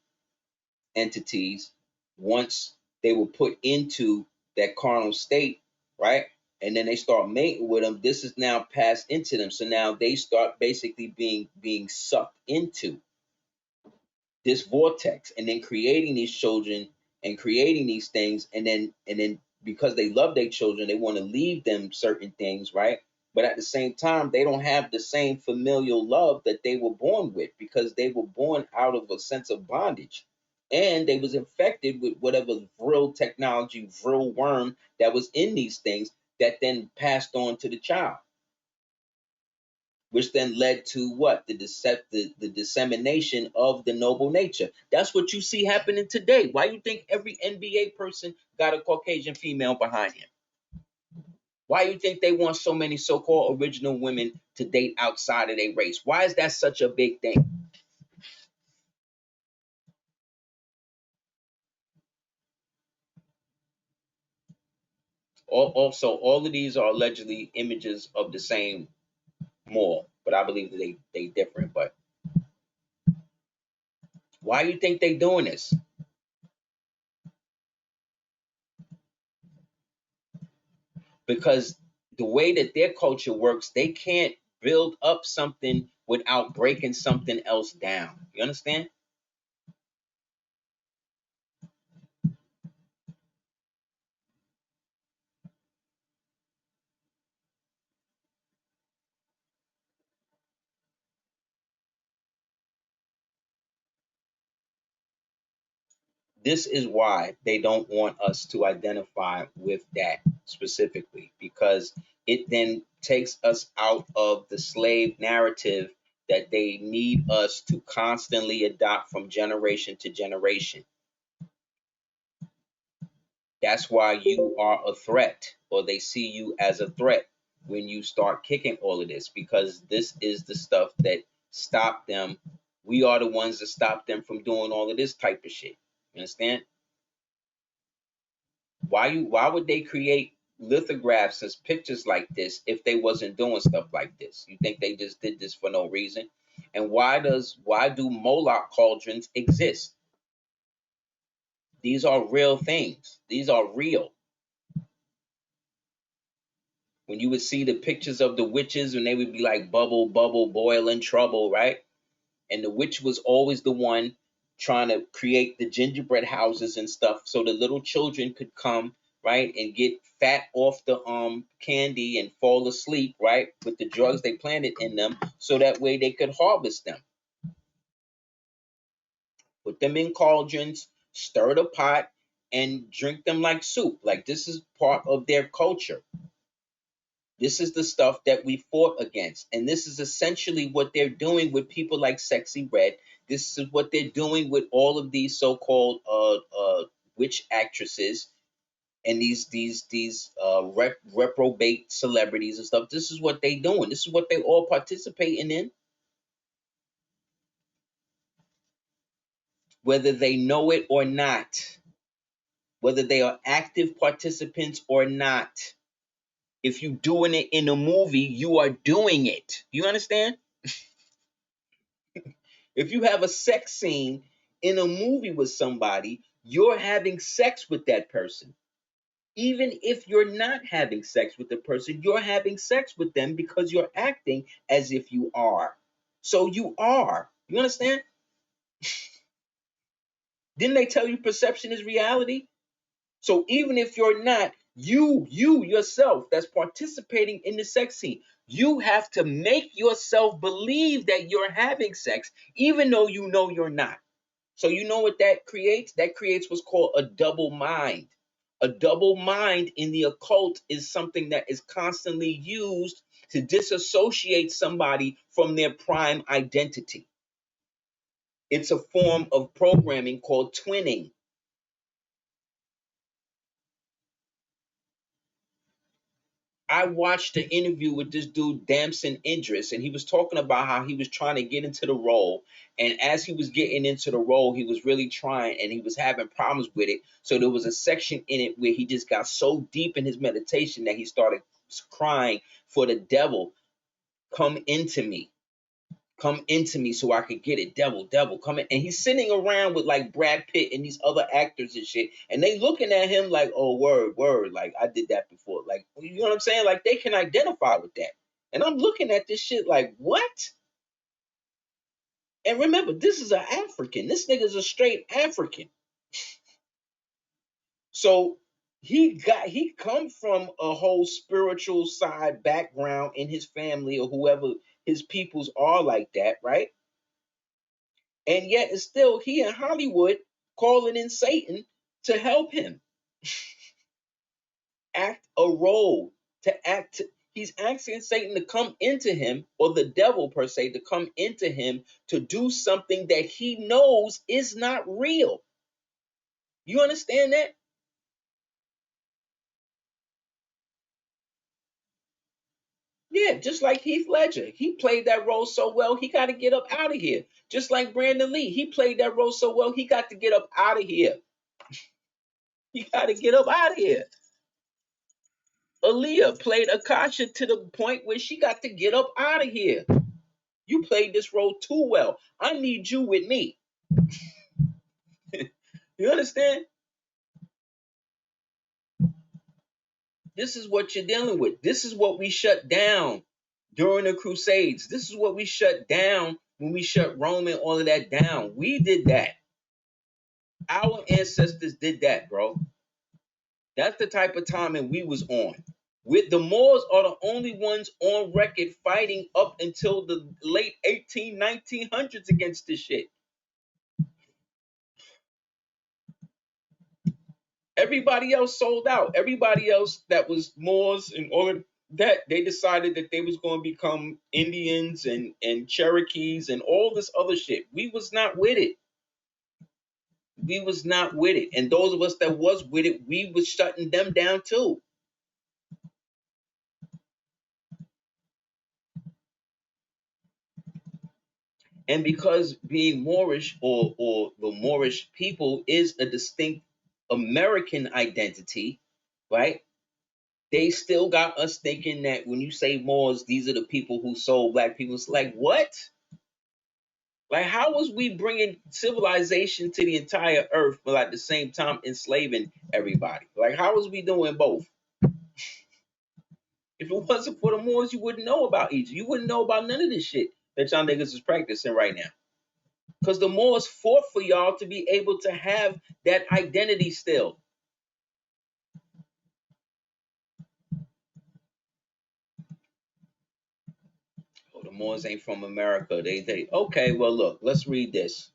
entities. Once they were put into that carnal state, right? And then they start mating with them. This is now passed into them. So now they start basically being sucked into this vortex, and then creating these children and creating these things, and then because they love their children, they want to leave them certain things, right? But at the same time, they don't have the same familial love that they were born with, because they were born out of a sense of bondage, and they was infected with whatever vril technology, vril worm that was in these things, that then passed on to the child, which then led to what? The dissemination of the noble nature. That's what you see happening today. Why you think every NBA person got a Caucasian female behind him? Why you think they want so many so-called original women to date outside of their race? Why is that such a big thing? Also, all of these are allegedly images of the same Moor, but I believe that they different. But why do you think they doing this? Because the way that their culture works, they can't build up something without breaking something else down. You understand? This is why they don't want us to identify with that specifically, because it then takes us out of the slave narrative that they need us to constantly adopt from generation to generation. That's why you are a threat, or they see you as a threat when you start kicking all of this, because this is the stuff that stopped them. We are the ones that stopped them from doing all of this type of shit. You understand? Why would they create lithographs as pictures like this if they wasn't doing stuff like this? You think they just did this for no reason? And why do Moloch cauldrons exist? These are real things. These are real. When you would see the pictures of the witches, and they would be like bubble, bubble, boiling trouble, right? And the witch was always the one trying to create the gingerbread houses and stuff so the little children could come, right, and get fat off the candy and fall asleep, right, with the drugs they planted in them, so that way they could harvest them. Put them in cauldrons, stir the pot, and drink them like soup. Like, this is part of their culture. This is the stuff that we fought against. And this is essentially what they're doing with people like Sexy Red. This is what they're doing with all of these so-called witch actresses and these reprobate celebrities and stuff. This is what they're doing. This is what they all participating in, whether they know it or not, whether they are active participants or not. If you're doing it in a movie, you are doing it. You understand? If you have a sex scene in a movie with somebody, you're having sex with that person. Even if you're not having sex with the person, you're having sex with them because you're acting as if you are. So you are. You understand? Didn't they tell you perception is reality? So even if you're not, you yourself that's participating in the sex scene, you have to make yourself believe that you're having sex, even though you know you're not. So you know what that creates? That creates what's called a double mind. A double mind in the occult is something that is constantly used to disassociate somebody from their prime identity. It's a form of programming called twinning. I watched an interview with this dude, Damson Idris, and he was talking about how he was trying to get into the role. And as he was getting into the role, he was really trying and he was having problems with it. So there was a section in it where he just got so deep in his meditation that he started crying for the devil, come into me. Come into me so I could get it. Devil, devil, come in. And he's sitting around with like Brad Pitt and these other actors and shit. And they looking at him like, oh, word, word. Like, I did that before. Like, you know what I'm saying? Like, they can identify with that. And I'm looking at this shit like, what? And remember, this is an African. This nigga's a straight African. So he come from a whole spiritual side background in his family or whoever his peoples are like that, right? And yet it's still he in Hollywood calling in Satan to help him act a role, to act. He's asking Satan to come into him, or the devil per se, to come into him to do something that he knows is not real. You understand that? Yeah, just like Heath Ledger. He played that role so well, he got to get up out of here. Just like Brandon Lee. He played that role so well, he got to get up out of here. He got to get up out of here. Aaliyah played Akasha to the point where she got to get up out of here. You played this role too well. I need you with me. You understand? This is what you're dealing with. This is what we shut down during the Crusades. This is what we shut down when we shut Rome and all of that down. We did that. Our ancestors did that, bro. That's the type of timing we was on. With the Moors are the only ones on record fighting up until the late 1900s against this shit. Everybody else sold out. Everybody else that was Moors and all of that, they decided that they was going to become Indians and Cherokees and all this other shit. We was not with it. We was not with it. And those of us that was with it, we was shutting them down too. And because being Moorish or the Moorish people is a distinct American identity, right? They still got us thinking that when you say Moors, these are the people who sold black people. It's like, what? Like, how was we bringing civilization to the entire earth, but at the same time enslaving everybody? Like, how was we doing both? If it wasn't for the Moors, you wouldn't know about Egypt. You wouldn't know about none of this shit that y'all niggas is practicing right now. Because the Moors fought for y'all to be able to have that identity still. Oh, the Moors ain't from America. They okay, well look, let's read this.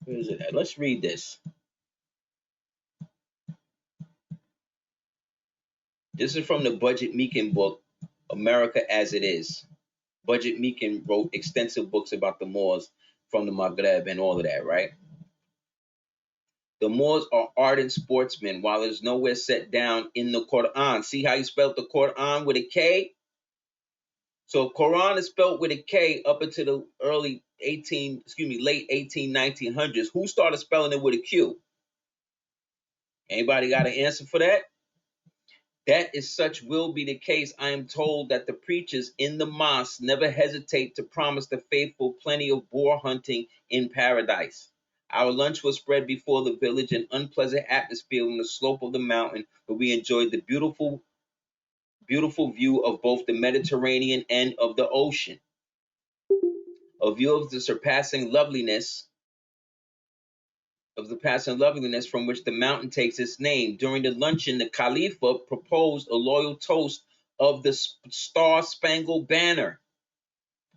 Where is it at? Let's read this. This is from the Budget Meekin book, America as It Is. Budget Meekin wrote extensive books about the Moors from the Maghreb and all of that, right? The Moors are ardent sportsmen while there's nowhere set down in the Quran. See how you spelled the Quran with a K? So Quran is spelled with a K up until the late 1900s. Who started spelling it with a Q? Anybody got an answer for that? That is such will be the case. I am told that the preachers in the mosque never hesitate to promise the faithful plenty of boar hunting in paradise. Our lunch was spread before the village, an unpleasant atmosphere on the slope of the mountain, where we enjoyed the beautiful, beautiful view of both the Mediterranean and of the ocean. A view of the surpassing loveliness from which the mountain takes its name. During the luncheon, the Khalifa proposed a loyal toast of the Star-Spangled Banner.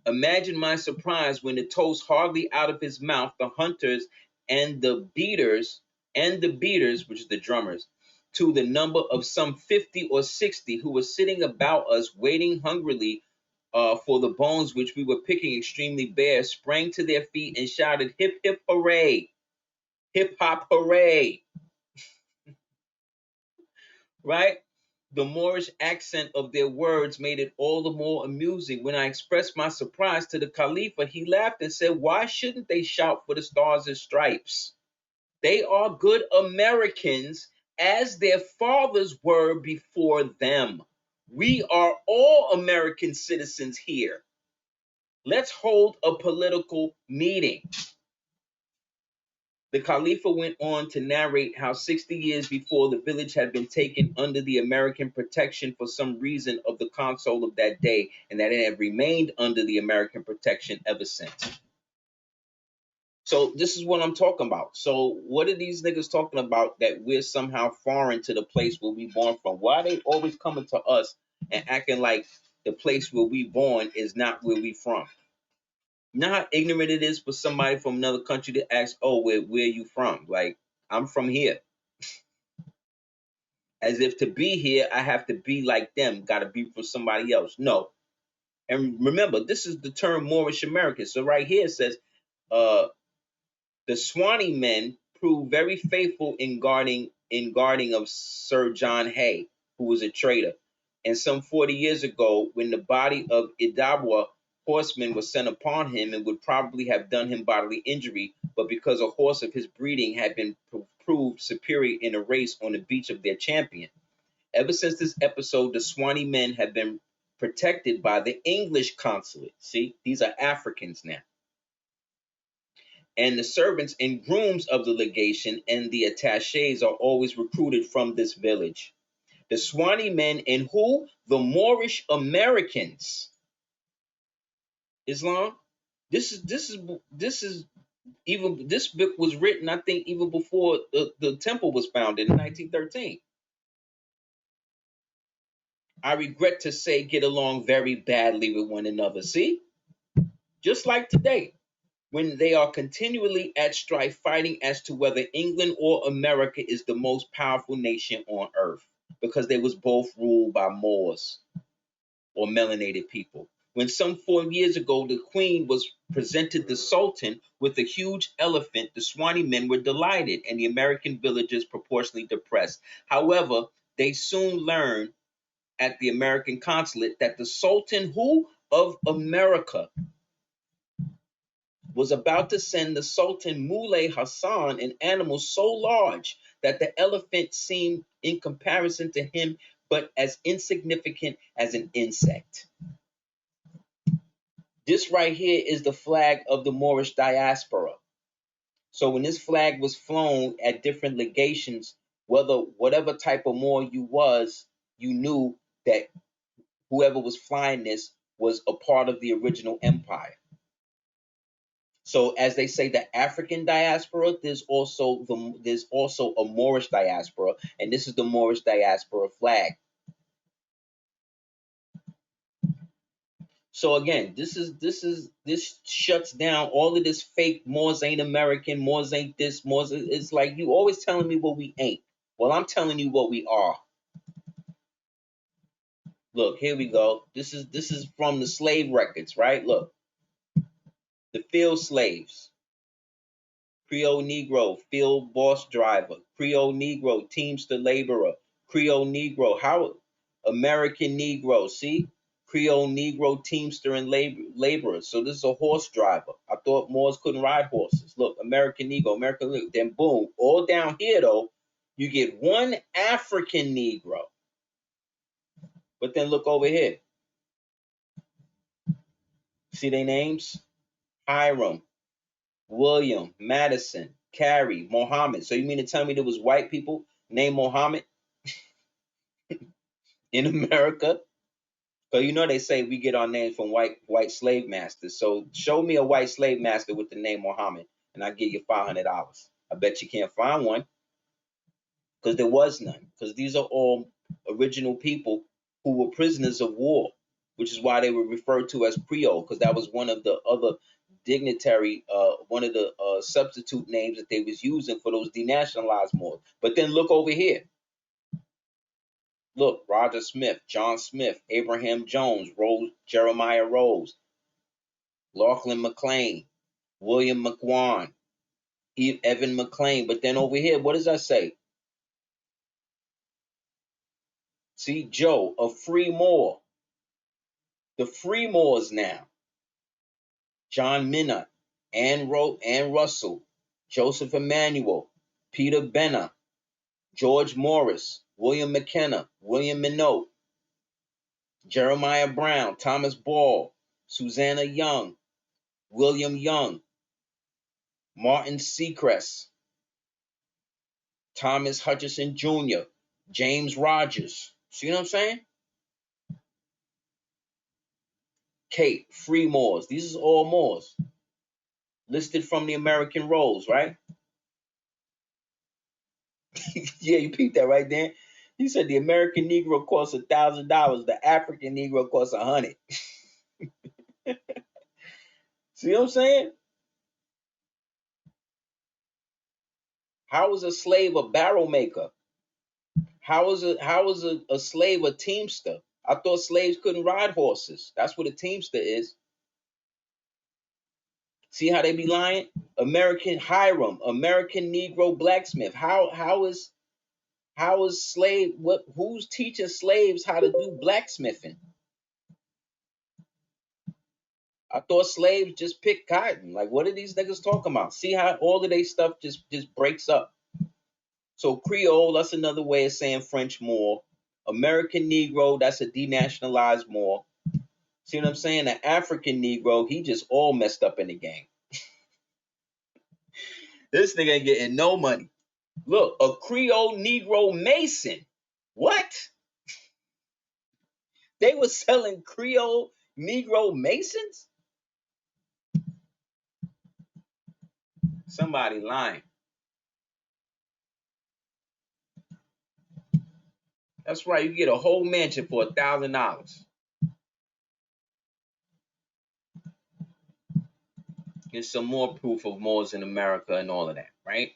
Imagine my surprise when the toast hardly out of his mouth, the hunters and the beaters, which is the drummers, to the number of some 50 or 60 who were sitting about us waiting hungrily for the bones which we were picking extremely bare, sprang to their feet and shouted, "Hip, hip, hooray! Hip hop, hooray!" Right? The Moorish accent of their words made it all the more amusing. When I expressed my surprise to the Khalifa, he laughed and said, "Why shouldn't they shout for the stars and stripes? They are good Americans as their fathers were before them. We are all American citizens here. Let's hold a political meeting." The Khalifa went on to narrate how 60 years before the village had been taken under the American protection for some reason of the consul of that day, and that it had remained under the American protection ever since. So this is what I'm talking about. So what are these niggas talking about that we're somehow foreign to the place where we born from? Why are they always coming to us and acting like the place where we born is not where we from? You know how ignorant it is for somebody from another country to ask, "Oh, where you from?" Like, I'm from here. As if to be here, I have to be like them, got to be from somebody else. No. And remember, this is the term Moorish American. So right here it says, the Swanee men proved very faithful in guarding of Sir John Hay, who was a traitor. And some 40 years ago, when the body of Idabwa horseman was sent upon him and would probably have done him bodily injury, but because a horse of his breeding had been proved superior in a race on the beach of their champion, Ever since this episode, the Swanee men have been protected by the English consulate. See, these are Africans now. And the servants and grooms of the legation and the attachés are always recruited from this village. The Swanee men and who? The Moorish Americans. Islam. This is even this book was written, I think, even before the temple was founded in 1913. I regret to say get along very badly with one another. See? Just like today, when they are continually at strife fighting as to whether England or America is the most powerful nation on earth, because they was both ruled by Moors or melanated people. When some 4 years ago the Queen was presented the Sultan with a huge elephant, the Swanee men were delighted and the American villagers proportionally depressed. However, they soon learned at the American consulate that the Sultan who of America was about to send the Sultan Muley Hassan an animal so large that the elephant seemed in comparison to him but as insignificant as an insect. This right here is the flag of the Moorish diaspora. So when this flag was flown at different legations, whatever type of Moor you was, you knew that whoever was flying this was a part of the original empire. So as they say, the African diaspora, there's also a Moorish diaspora, and this is the Moorish diaspora flag. So again, this shuts down all of this fake Moors ain't American, Moors ain't this, Moors. It's like you always telling me what we ain't. Well, I'm telling you what we are. Look, here we go. This is from the slave records, right? Look, the field slaves. Creole Negro, field boss driver, Creole Negro, teamster laborer, Creole Negro, how American Negro, see? Creole Negro, teamster and laborer. So this is a horse driver. I thought Moors couldn't ride horses. Look, American Negro, American Negro. Then boom, all down here though, you get one African Negro. But then look over here. See their names? Hiram, William, Madison, Carrie, Mohammed. So you mean to tell me there was white people named Mohammed in America? So you know they say we get our names from white slave masters. So show me a white slave master with the name Mohammed, and I'll give you $500. I bet you can't find one, because there was none. Because these are all original people who were prisoners of war, which is why they were referred to as Creole, because that was one of the other dignitary, one of the substitute names that they was using for those denationalized Moors. But then look over here. Look, Roger Smith, John Smith, Abraham Jones, Jeremiah Rose, Lachlan McLean, William McWan, Evan McLean. But then over here, what does that say? See, Joe, a free Moor. The free Moors now. John Minna, Ann Russell, Joseph Emmanuel, Peter Benner, George Morris, William McKenna, William Minot, Jeremiah Brown, Thomas Ball, Susanna Young, William Young, Martin Seacrest, Thomas Hutchison Jr., James Rogers. See what I'm saying? Kate, free Moors. These are all Moors. Listed from the American rolls, right? Yeah, you peeped that right there. He said the American Negro costs $1,000. The African Negro costs $100. See what I'm saying? How is a slave a barrel maker? How is a slave a teamster? I thought slaves couldn't ride horses. That's what a teamster is. See how they be lying? American Hiram, American Negro blacksmith. How is slave? Who's teaching slaves how to do blacksmithing? I thought slaves just pick cotton. Like, what are these niggas talking about? See how all of their stuff just breaks up. So Creole, that's another way of saying French Moor. American Negro, that's a denationalized Moor. See what I'm saying? The African Negro, he just all messed up in the game. This nigga ain't getting no money. Look, a Creole Negro Mason. What? They were selling Creole Negro Masons? Somebody lying. That's right. You get a whole mansion for $1,000. Get some more proof of Moors in America and all of that, right?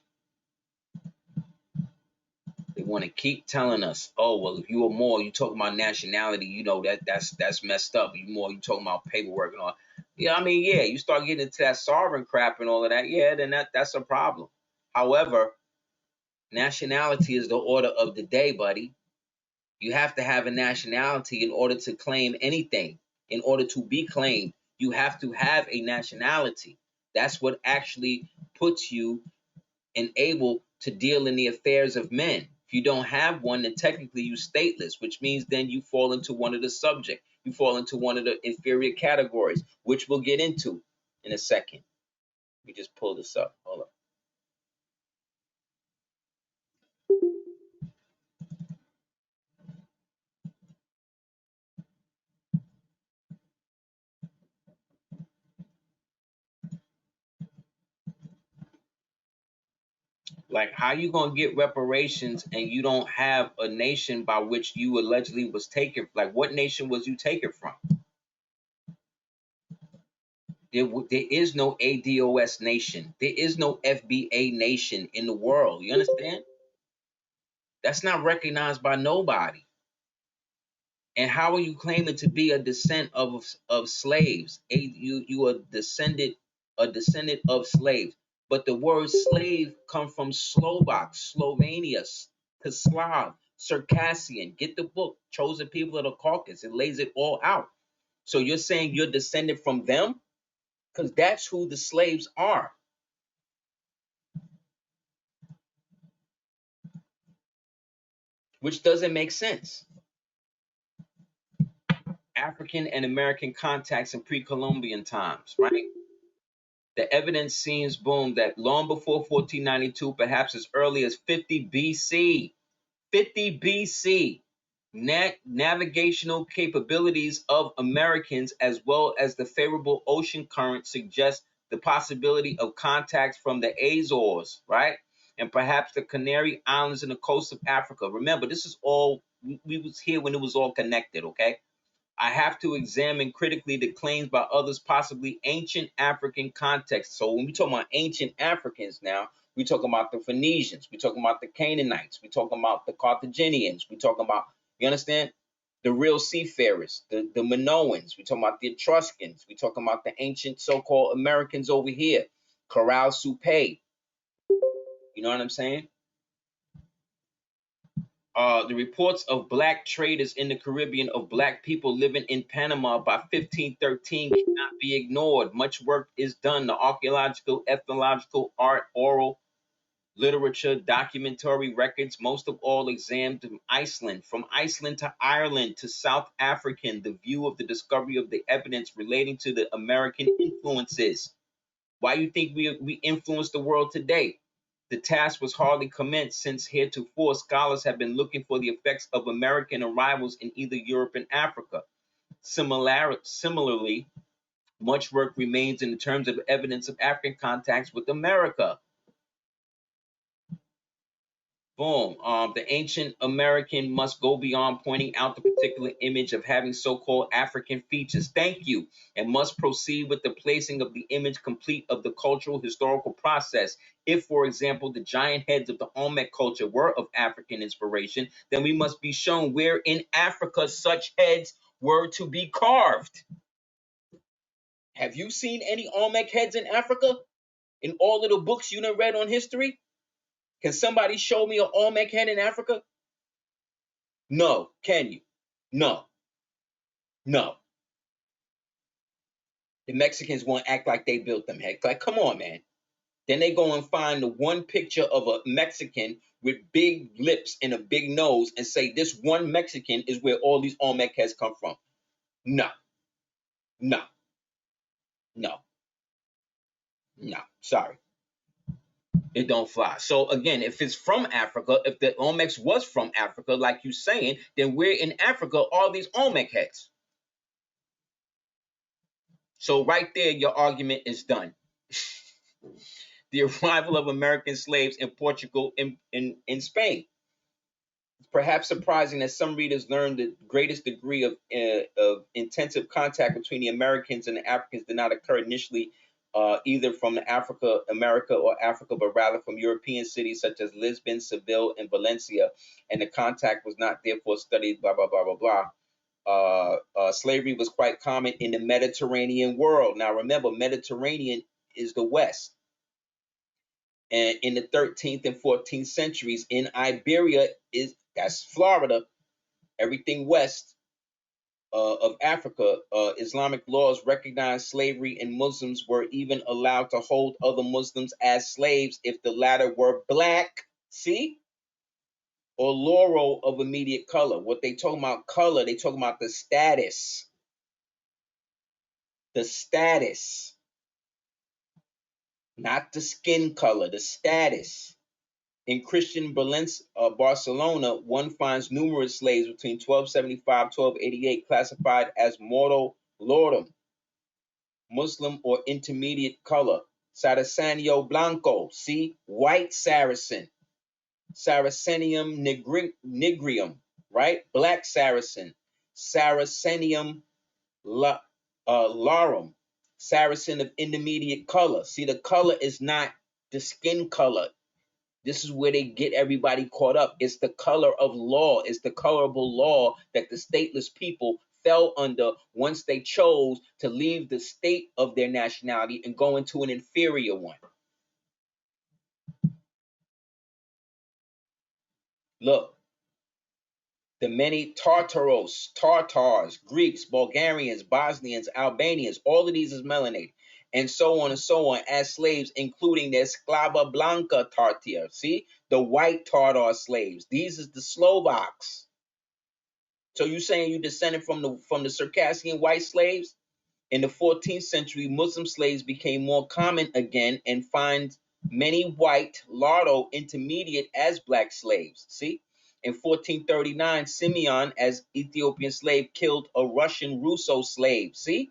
They want to keep telling us, oh, well, if you a Moor, you talking about nationality, you know that's messed up. You Moor, you talking about paperwork and all. Yeah, I mean, yeah, you start getting into that sovereign crap and all of that, yeah, then that's a problem. However, nationality is the order of the day, buddy. You have to have a nationality in order to claim anything. In order to be claimed, you have to have a nationality. That's what actually puts you and able to deal in the affairs of men. If you don't have one, then technically you stateless, which means then you fall into one of the subject. You fall into one of the inferior categories, which we'll get into in a second. Let me just pull this up. Hold up. Like, how you gonna get reparations and you don't have a nation by which you allegedly was taken? Like, what nation was you taken from? There is no ADOS nation. There is no FBA nation in the world. You understand? That's not recognized by nobody. And how are you claiming to be a descent of slaves? You are a descendant of slaves. But the word slave come from Slovak, Slovenia, to Slav, Circassian. Get the book, Chosen People of the Caucasus. It lays it all out. So you're saying you're descended from them? Because that's who the slaves are. Which doesn't make sense. African and American contacts in pre-Columbian times, right? The evidence seems, boom, that long before 1492, perhaps as early as 50 BC, 50 BC, navigational capabilities of Americans as well as the favorable ocean current suggest the possibility of contacts from the Azores, right? And perhaps the Canary Islands and the coast of Africa. Remember, this is all, we was here when it was all connected, okay? I have to examine critically the claims by others, possibly ancient African context. So when we talk about ancient Africans now, we talking about the Phoenicians, we talking about the Canaanites, we talking about the Carthaginians, we talking about, you understand, the real seafarers, the Minoans, we talking about the Etruscans, we talking about the ancient so-called Americans over here, Corral Supe. You know what I'm saying? The reports of black traders in the Caribbean of black people living in Panama by 1513 cannot be ignored. Much work is done. The archaeological, ethnological, art, oral, literature, documentary records, most of all examined from Iceland to Ireland to South African, the view of the discovery of the evidence relating to the American influences. Why you think we influence the world today? The task was hardly commenced, since heretofore scholars have been looking for the effects of American arrivals in either Europe and Africa. Similarly, much work remains in terms of evidence of African contacts with America. Boom. The ancient American must go beyond pointing out the particular image of having so-called African features. Thank you. And must proceed with the placing of the image complete of the cultural historical process. If, for example, the giant heads of the Olmec culture were of African inspiration, then we must be shown where in Africa such heads were to be carved. Have you seen any Olmec heads in Africa? In all of the books you done read on history? Can somebody show me an Olmec head in Africa? No. Can you? No. No. The Mexicans won't act like they built them heads. Like, come on, man. Then they go and find the one picture of a Mexican with big lips and a big nose and say this one Mexican is where all these Olmec heads come from. No, no, no, no. Sorry. It don't fly. So again, if it's from Africa, if the Olmecs was from Africa, like you saying, then where in Africa are these Olmec heads? So right there, your argument is done. The arrival of American slaves in Portugal in Spain. It's perhaps surprising that some readers learned the greatest degree of intensive contact between the Americans and the Africans did not occur initially either from America or Africa, but rather from European cities such as Lisbon, Seville, and Valencia, and the contact was not therefore studied, blah, blah, blah, blah, blah. Slavery was quite common in the Mediterranean world. Now remember, Mediterranean is the West. And in the 13th and 14th centuries in Iberia, that's Florida, everything west of Africa, Islamic laws recognized slavery, and Muslims were even allowed to hold other Muslims as slaves if the latter were black, see, or Laurel of immediate color. What they talking about color, they talking about the status. The status. Not the skin color, the status. In Christian Barcelona, one finds numerous slaves between 1275 and 1288 classified as mortal lordum, Muslim or intermediate color. Saracenio blanco, see, white Saracen. Saracenium nigrium, right? Black Saracen. Saracenium larum, Saracen of intermediate color. See, the color is not the skin color. This is where they get everybody caught up. It's the color of law. It's the colorable law that the stateless people fell under once they chose to leave the state of their nationality and go into an inferior one. Look, the many Tartars, Greeks, Bulgarians, Bosnians, Albanians, all of these is melanated, and so on and so on, as slaves, including the Esclava Blanca Tartar. See, the white Tartar slaves. These is the Slovaks. So you saying you descended from the Circassian white slaves? In the 14th century, Muslim slaves became more common again and find many white Lardo intermediate as black slaves. See? In 1439, Simeon, as Ethiopian slave, killed a Russian Russo slave. See?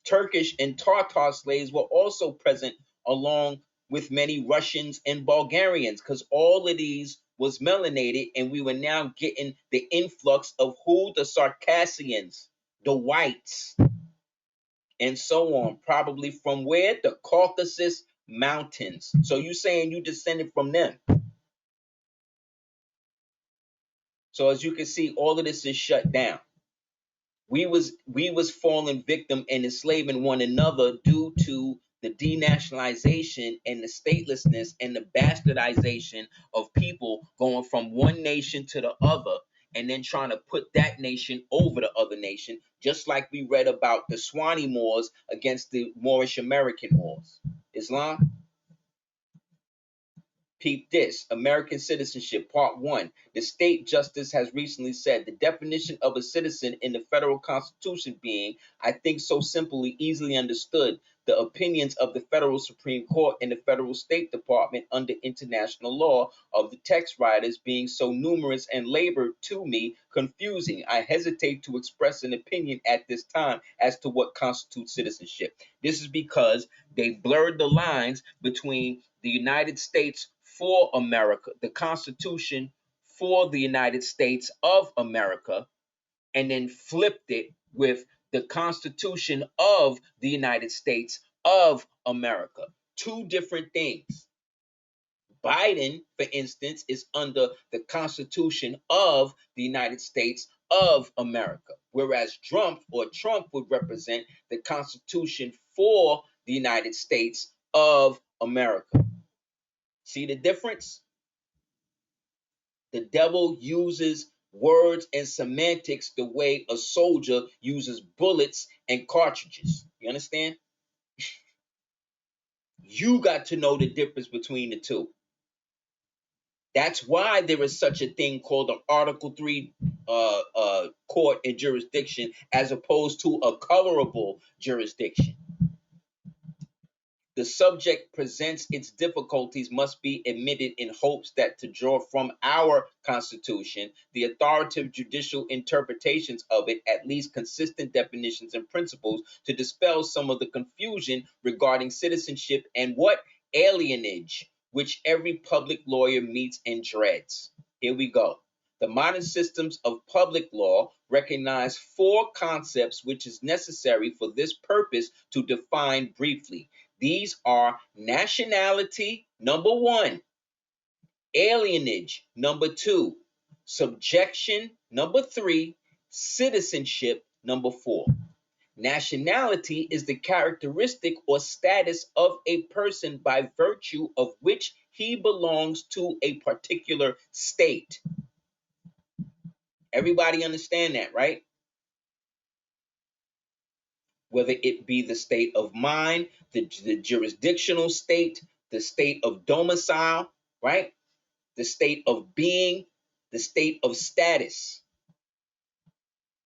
Turkish and Tartar slaves were also present along with many Russians and Bulgarians, because all of these was melanated, and we were now getting the influx of who? The Circassians, the whites, and so on, probably from where? The Caucasus Mountains. So you saying you descended from them. So as you can see, all of this is shut down. We was falling victim and enslaving one another due to the denationalization and the statelessness and the bastardization of people going from one nation to the other, and then trying to put that nation over the other nation, just like we read about the Swanee Moors against the Moorish American Moors. Islam. Peep this, American citizenship, part 1. The state justice has recently said the definition of a citizen in the federal constitution being, I think, so simply, easily understood, the opinions of the federal Supreme Court and the federal State Department under international law of the text writers being so numerous and labored to me confusing. I hesitate to express an opinion at this time as to what constitutes citizenship. This is because they blurred the lines between the United States for America, the Constitution for the United States of America, and then flipped it with the Constitution of the United States of America. Two different things. Biden, for instance, is under the Constitution of the United States of America, whereas Trump would represent the Constitution for the United States of America. See the difference? The devil uses words and semantics the way a soldier uses bullets and cartridges. You understand? You got to know the difference between the two. That's why there is such a thing called an Article 3 court and jurisdiction as opposed to a colorable jurisdiction. The subject presents its difficulties must be admitted in hopes that to draw from our Constitution the authoritative judicial interpretations of it, at least consistent definitions and principles, to dispel some of the confusion regarding citizenship and what alienage, which every public lawyer meets and dreads. Here we go. The modern systems of public law recognize four concepts which is necessary for this purpose to define briefly. These are nationality, number one, alienage, number two, subjection, number three, citizenship, number four. Nationality is the characteristic or status of a person by virtue of which he belongs to a particular state. Everybody understand that, right? Whether it be the state of mind, the jurisdictional state, the state of domicile, right? The state of being, the state of status.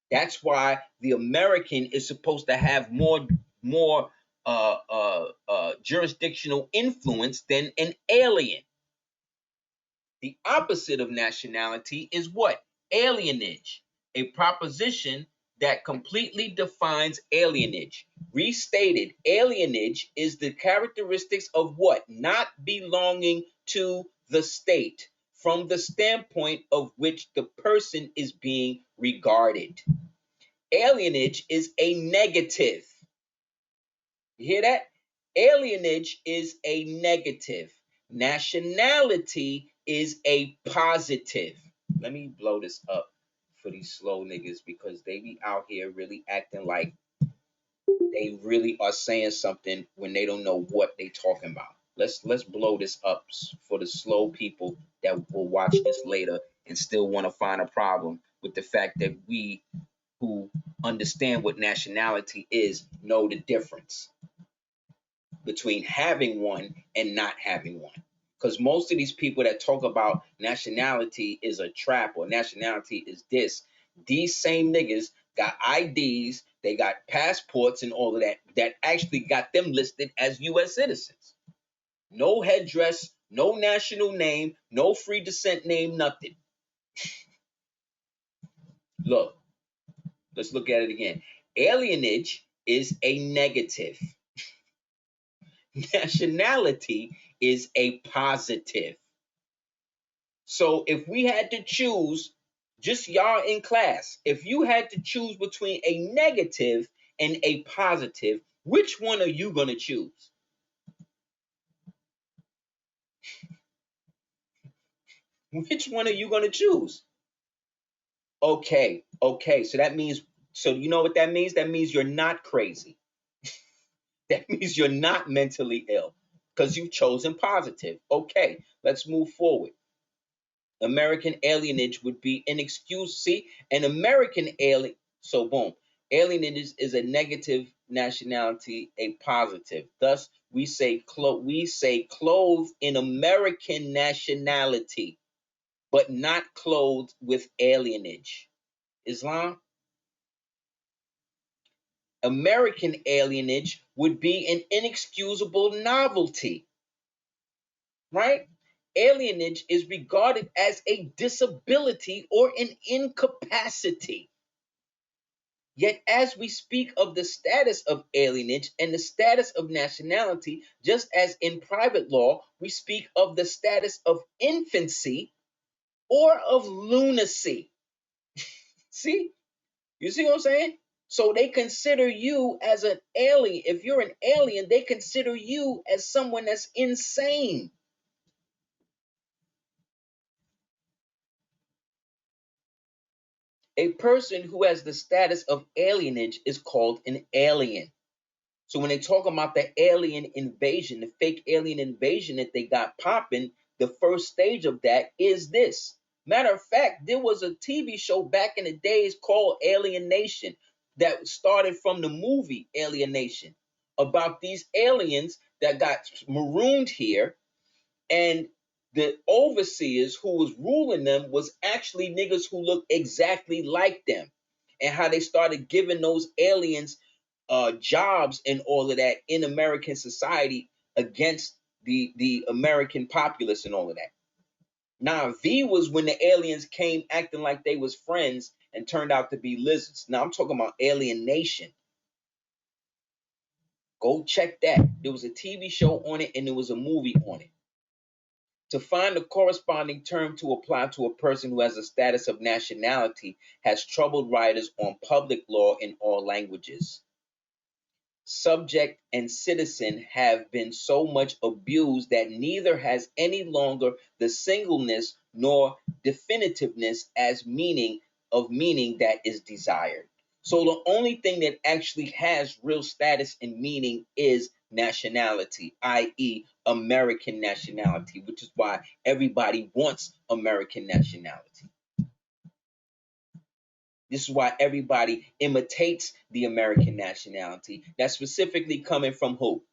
That's why the American is supposed to have more jurisdictional influence than an alien. The opposite of nationality is what? Alienage, a proposition that completely defines alienage. Restated, alienage is the characteristics of what? Not belonging to the state from the standpoint of which the person is being regarded. Alienage is a negative. You hear that? Alienage is a negative. Nationality is a positive. Let me blow this up for these slow niggas because they be out here really acting like they really are saying something when they don't know what they talking about. Let's blow this up for the slow people that will watch this later and still want to find a problem with the fact that we who understand what nationality is know the difference between having one and not having one. Because most of these people that talk about nationality is a trap or nationality is this, these same niggas got IDs, they got passports and all of that, that actually got them listed as U.S. citizens. No headdress, no national name, no free descent name, nothing. Look, let's look at it again. Alienage is a negative. Nationality is a positive. So if we had to choose, just y'all in class, if you had to choose between a negative and a positive, which one are you going to choose? Which one are you going to choose? Okay. So that means, so you know what that means? That means you're not crazy. That means you're not mentally ill because you've chosen positive. Okay, let's move forward. American alienage would be an excuse. See, an American alien. So boom, alienage is a negative nationality, a positive. Thus, we say clothed in American nationality, but not clothed with alienage. Islam. American alienage would be an inexcusable novelty, right? Alienage is regarded as a disability or an incapacity. Yet, as we speak of the status of alienage and the status of nationality, just as in private law, we speak of the status of infancy or of lunacy. See? You see what I'm saying? So they consider you as an alien. If you're an alien, they consider you as someone that's insane. A person who has the status of alienage is called an alien. So when they talk about the alien invasion, the fake alien invasion that they got popping, the first stage of that is this. Matter of fact, there was a TV show back in the days called Alienation that started from the movie Alienation. about these aliens that got marooned here, and the overseers who was ruling them was actually niggas who looked exactly like them, and how they started giving those aliens jobs and all of that in American society against the American populace and all of that. Now, V was when the aliens came acting like they was friends and turned out to be lizards. Now, I'm talking about Alien Nation. Go check that. There was a TV show on it and there was a movie on it. To find a corresponding term to apply to a person who has a status of nationality has troubled writers on public law in all languages. Subject and citizen have been so much abused that neither has any longer the singleness nor definitiveness as meaning that is desired. So the only thing that actually has real status and meaning is nationality, i.e. American nationality, which is why everybody wants American nationality. This is why everybody imitates the American nationality. That's specifically coming from who?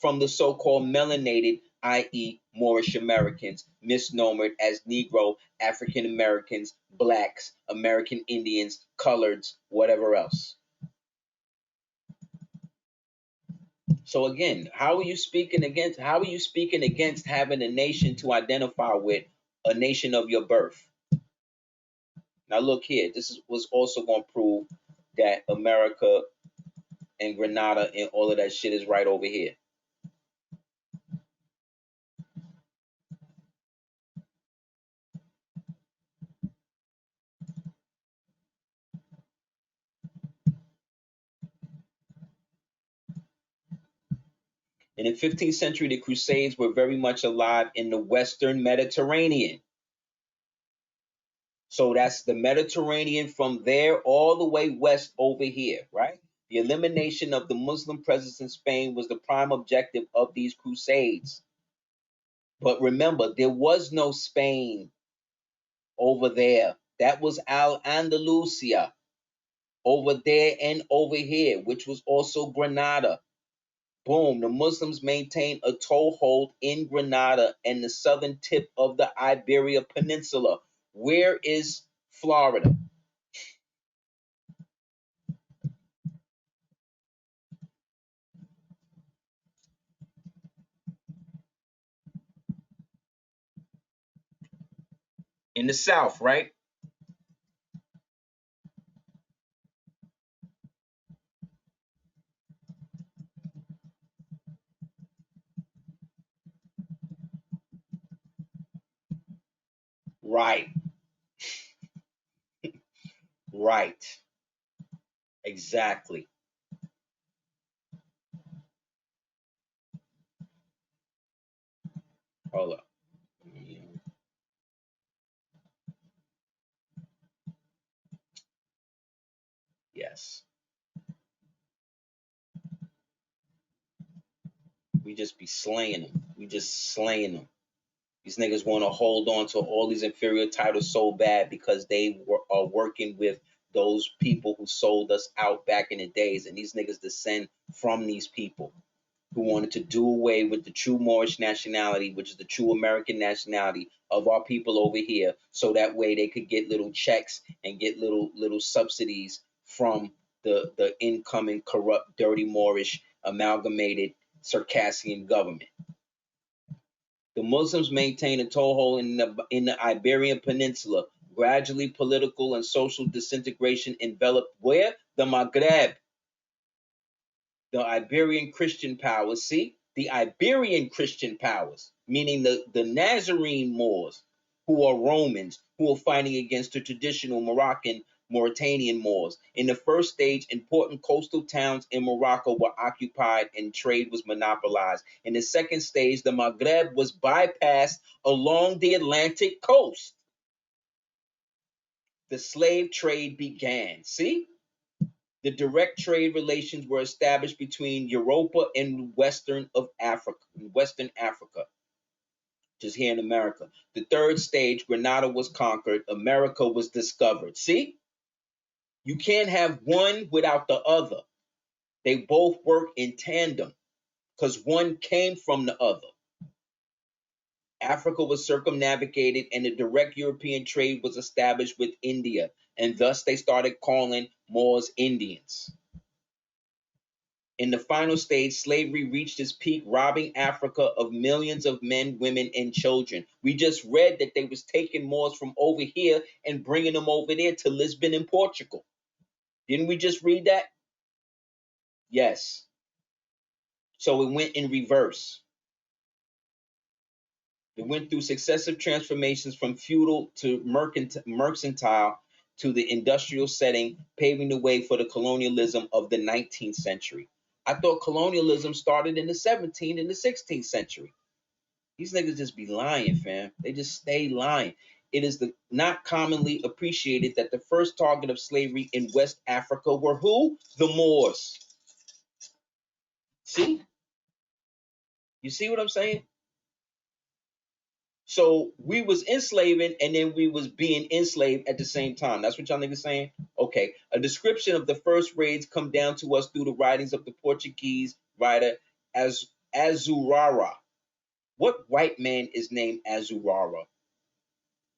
From the so-called melanated, i.e. Moorish Americans, misnomered as Negro, African Americans, blacks, American Indians, coloreds, whatever else. So again, how are you speaking against having a nation to identify with, a nation of your birth? Now look here, was also going to prove that America and Grenada and all of that shit is right over here. In the 15th century, the Crusades were very much alive in the Western Mediterranean. So that's the Mediterranean from there all the way west over here, right? The elimination of the Muslim presence in Spain was the prime objective of these crusades. But remember, there was no Spain over there. That was Al-Andalusia over there and over here, which was also Granada. Boom, the Muslims maintained a toehold in Grenada and the southern tip of the Iberia Peninsula. Where is Florida? In the south, right? Right, right, exactly. Hold up. Yes. We just be slaying them. We just slaying them. These niggas want to hold on to all these inferior titles so bad because they are working with those people who sold us out back in the days. And these niggas descend from these people who wanted to do away with the true Moorish nationality, which is the true American nationality of our people over here. So that way they could get little checks and get little subsidies from the incoming corrupt, dirty Moorish amalgamated Circassian government. The Muslims maintained a toehold in the Iberian Peninsula. Gradually, political and social disintegration enveloped where? The Maghreb. The Iberian Christian powers. See? The Iberian Christian powers, meaning the Nazarene Moors, who are Romans, who are fighting against the traditional Moroccan Mauritanian Moors. In the first stage, important coastal towns in Morocco were occupied and trade was monopolized. In the second stage, the Maghreb was bypassed along the Atlantic coast. The slave trade began. See? The direct trade relations were established between Europa and Western Africa, which is here in America. The third stage, Grenada was conquered, America was discovered. See? You can't have one without the other. They both work in tandem because one came from the other. Africa was circumnavigated and a direct European trade was established with India, and thus they started calling Moors Indians. In the final stage, slavery reached its peak, robbing Africa of millions of men, women, and children. We just read that they was taking Moors from over here and bringing them over there to Lisbon and Portugal. Didn't we just read that? Yes. So it went in reverse. It went through successive transformations from feudal to mercantile to the industrial setting, paving the way for the colonialism of the 19th century. I thought colonialism started in the 17th and the 16th century. These niggas just be lying, fam. They just stay lying. It is not commonly appreciated that the first target of slavery in West Africa were who? The Moors. See? You see what I'm saying? So we was enslaving and then we was being enslaved at the same time. That's what y'all niggas saying? Okay. A description of the first raids come down to us through the writings of the Portuguese writer Azurara. What white man is named Azurara?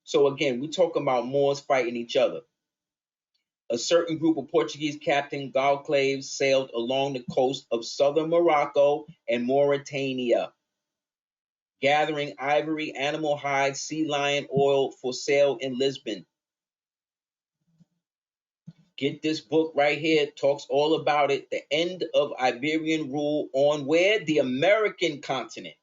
So again, we talking about Moors fighting each other. A certain group of Portuguese captain Galclaves sailed along the coast of southern Morocco and Mauritania, gathering ivory, animal hides, sea lion oil for sale in Lisbon. Get this book right here. It talks all about it. The end of Iberian rule on where? The American continent.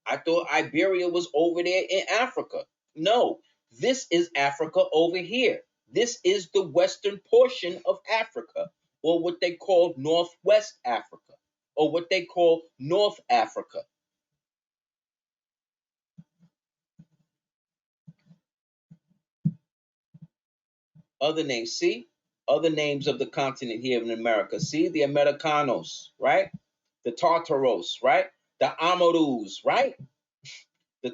I thought Iberia was over there in Africa. No, this is Africa over here. This is the western portion of Africa, or what they call Northwest Africa, or what they call North Africa. Other names, see? Other names of the continent here in America. See? The Americanos, right? The Tartaros, right? The Amarus, right? The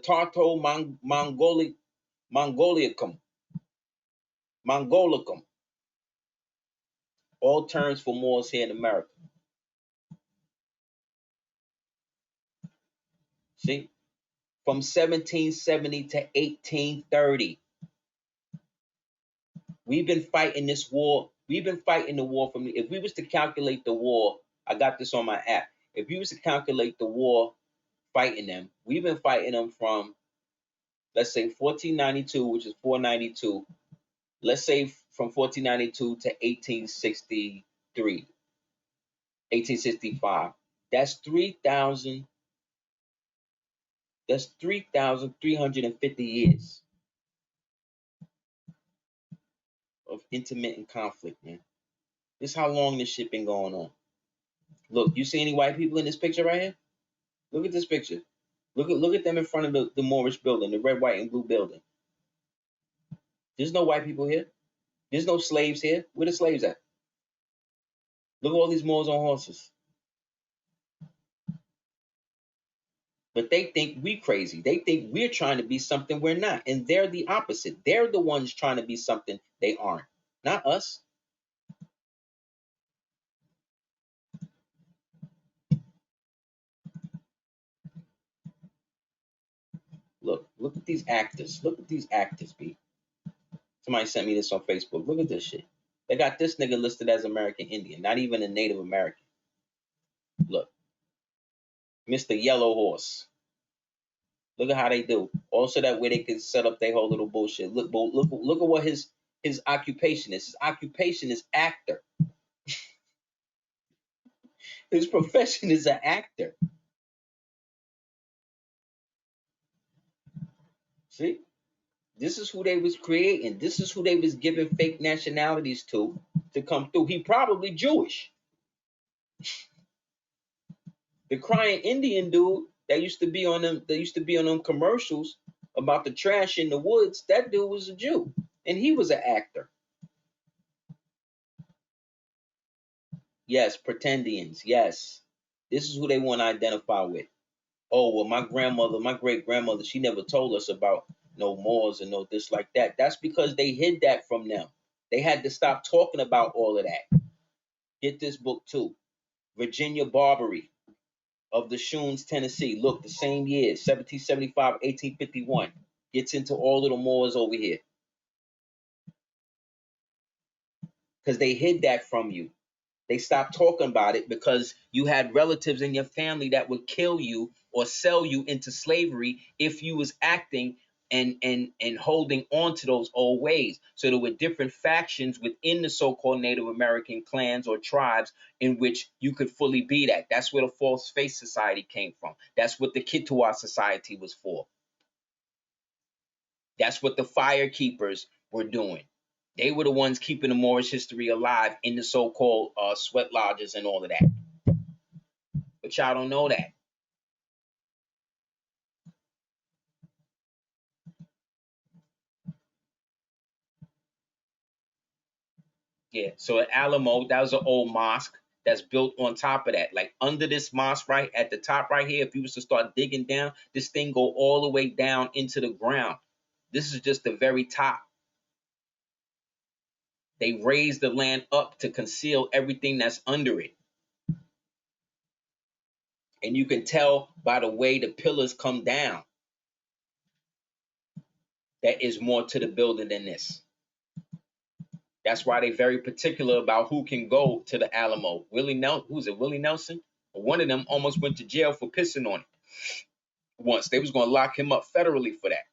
Mongolicum. All terms for Moors here in America. See? From 1770 to 1830. We've been fighting this war. We've been fighting the war from, if we was to calculate the war, I got this on my app. If we was to calculate the war fighting them, we've been fighting them from, let's say 1492, which is 492. Let's say from 1492 to 1863, 1865. That's 3,350 years of intermittent conflict, man. This is how long this shit been going on. Look, you see any white people in this picture right here? Look at this picture. Look at them in front of the Moorish building, the red, white, and blue building. There's no white people here. There's no slaves here. Where the slaves at? Look at all these Moors on horses. But they think we crazy. They think we're trying to be something we're not. And they're the opposite. They're the ones trying to be something they aren't. Not us. Look at these actors. Look at these actors, B. Somebody sent me this on Facebook. Look at this shit. They got this nigga listed as American Indian, not even a Native American. Look. Mr. Yellow Horse. Look at how they do. Also that way they can set up their whole little bullshit. Look at what his occupation is. His occupation is actor. His profession is an actor. See? This is who they was creating. This is who they was giving fake nationalities to come through. He probably Jewish. The crying Indian dude that used to be on them commercials about the trash in the woods, that dude was a Jew. And he was an actor. Yes, pretendians. Yes. This is who they want to identify with. Oh, well, my great grandmother, she never told us about no Moors and no this like that. That's because they hid that from them. They had to stop talking about all of that. Get this book too. Virginia Barbary of the Shunes, Tennessee. Look, the same year, 1775, 1851. Gets into all of the Moors over here. Because they hid that from you. They stopped talking about it because you had relatives in your family that would kill you or sell you into slavery if you was acting and holding on to those old ways. So there were different factions within the so-called Native American clans or tribes in which you could fully be that. That's where the false face society came from. That's what the Kituwa society was for. That's what the fire keepers were doing. They were the ones keeping the Moorish history alive in the so-called sweat lodges and all of that. But y'all don't know that. Yeah. So at Alamo, that was an old mosque that's built on top of that. Like under this mosque right at the top right here, if you was to start digging down, this thing go all the way down into the ground. This is just the very top. They raised the land up to conceal everything that's under it. And you can tell by the way the pillars come down that is more to the building than this. That's why they're very particular about who can go to the Alamo. Who's it? Willie Nelson? One of them almost went to jail for pissing on it once. They was going to lock him up federally for that.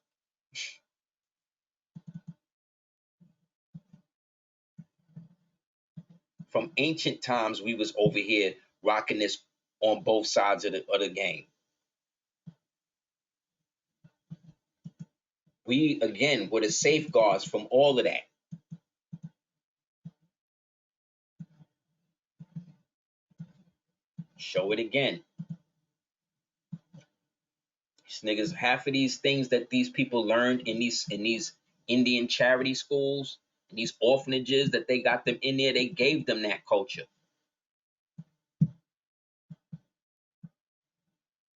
From ancient times, we was over here rocking this on both sides of the game. We, again, were the safeguards from all of that. Show it again. These niggas, half of these things that these people learned in these Indian charity schools, and these orphanages that they got them in there, they gave them that culture.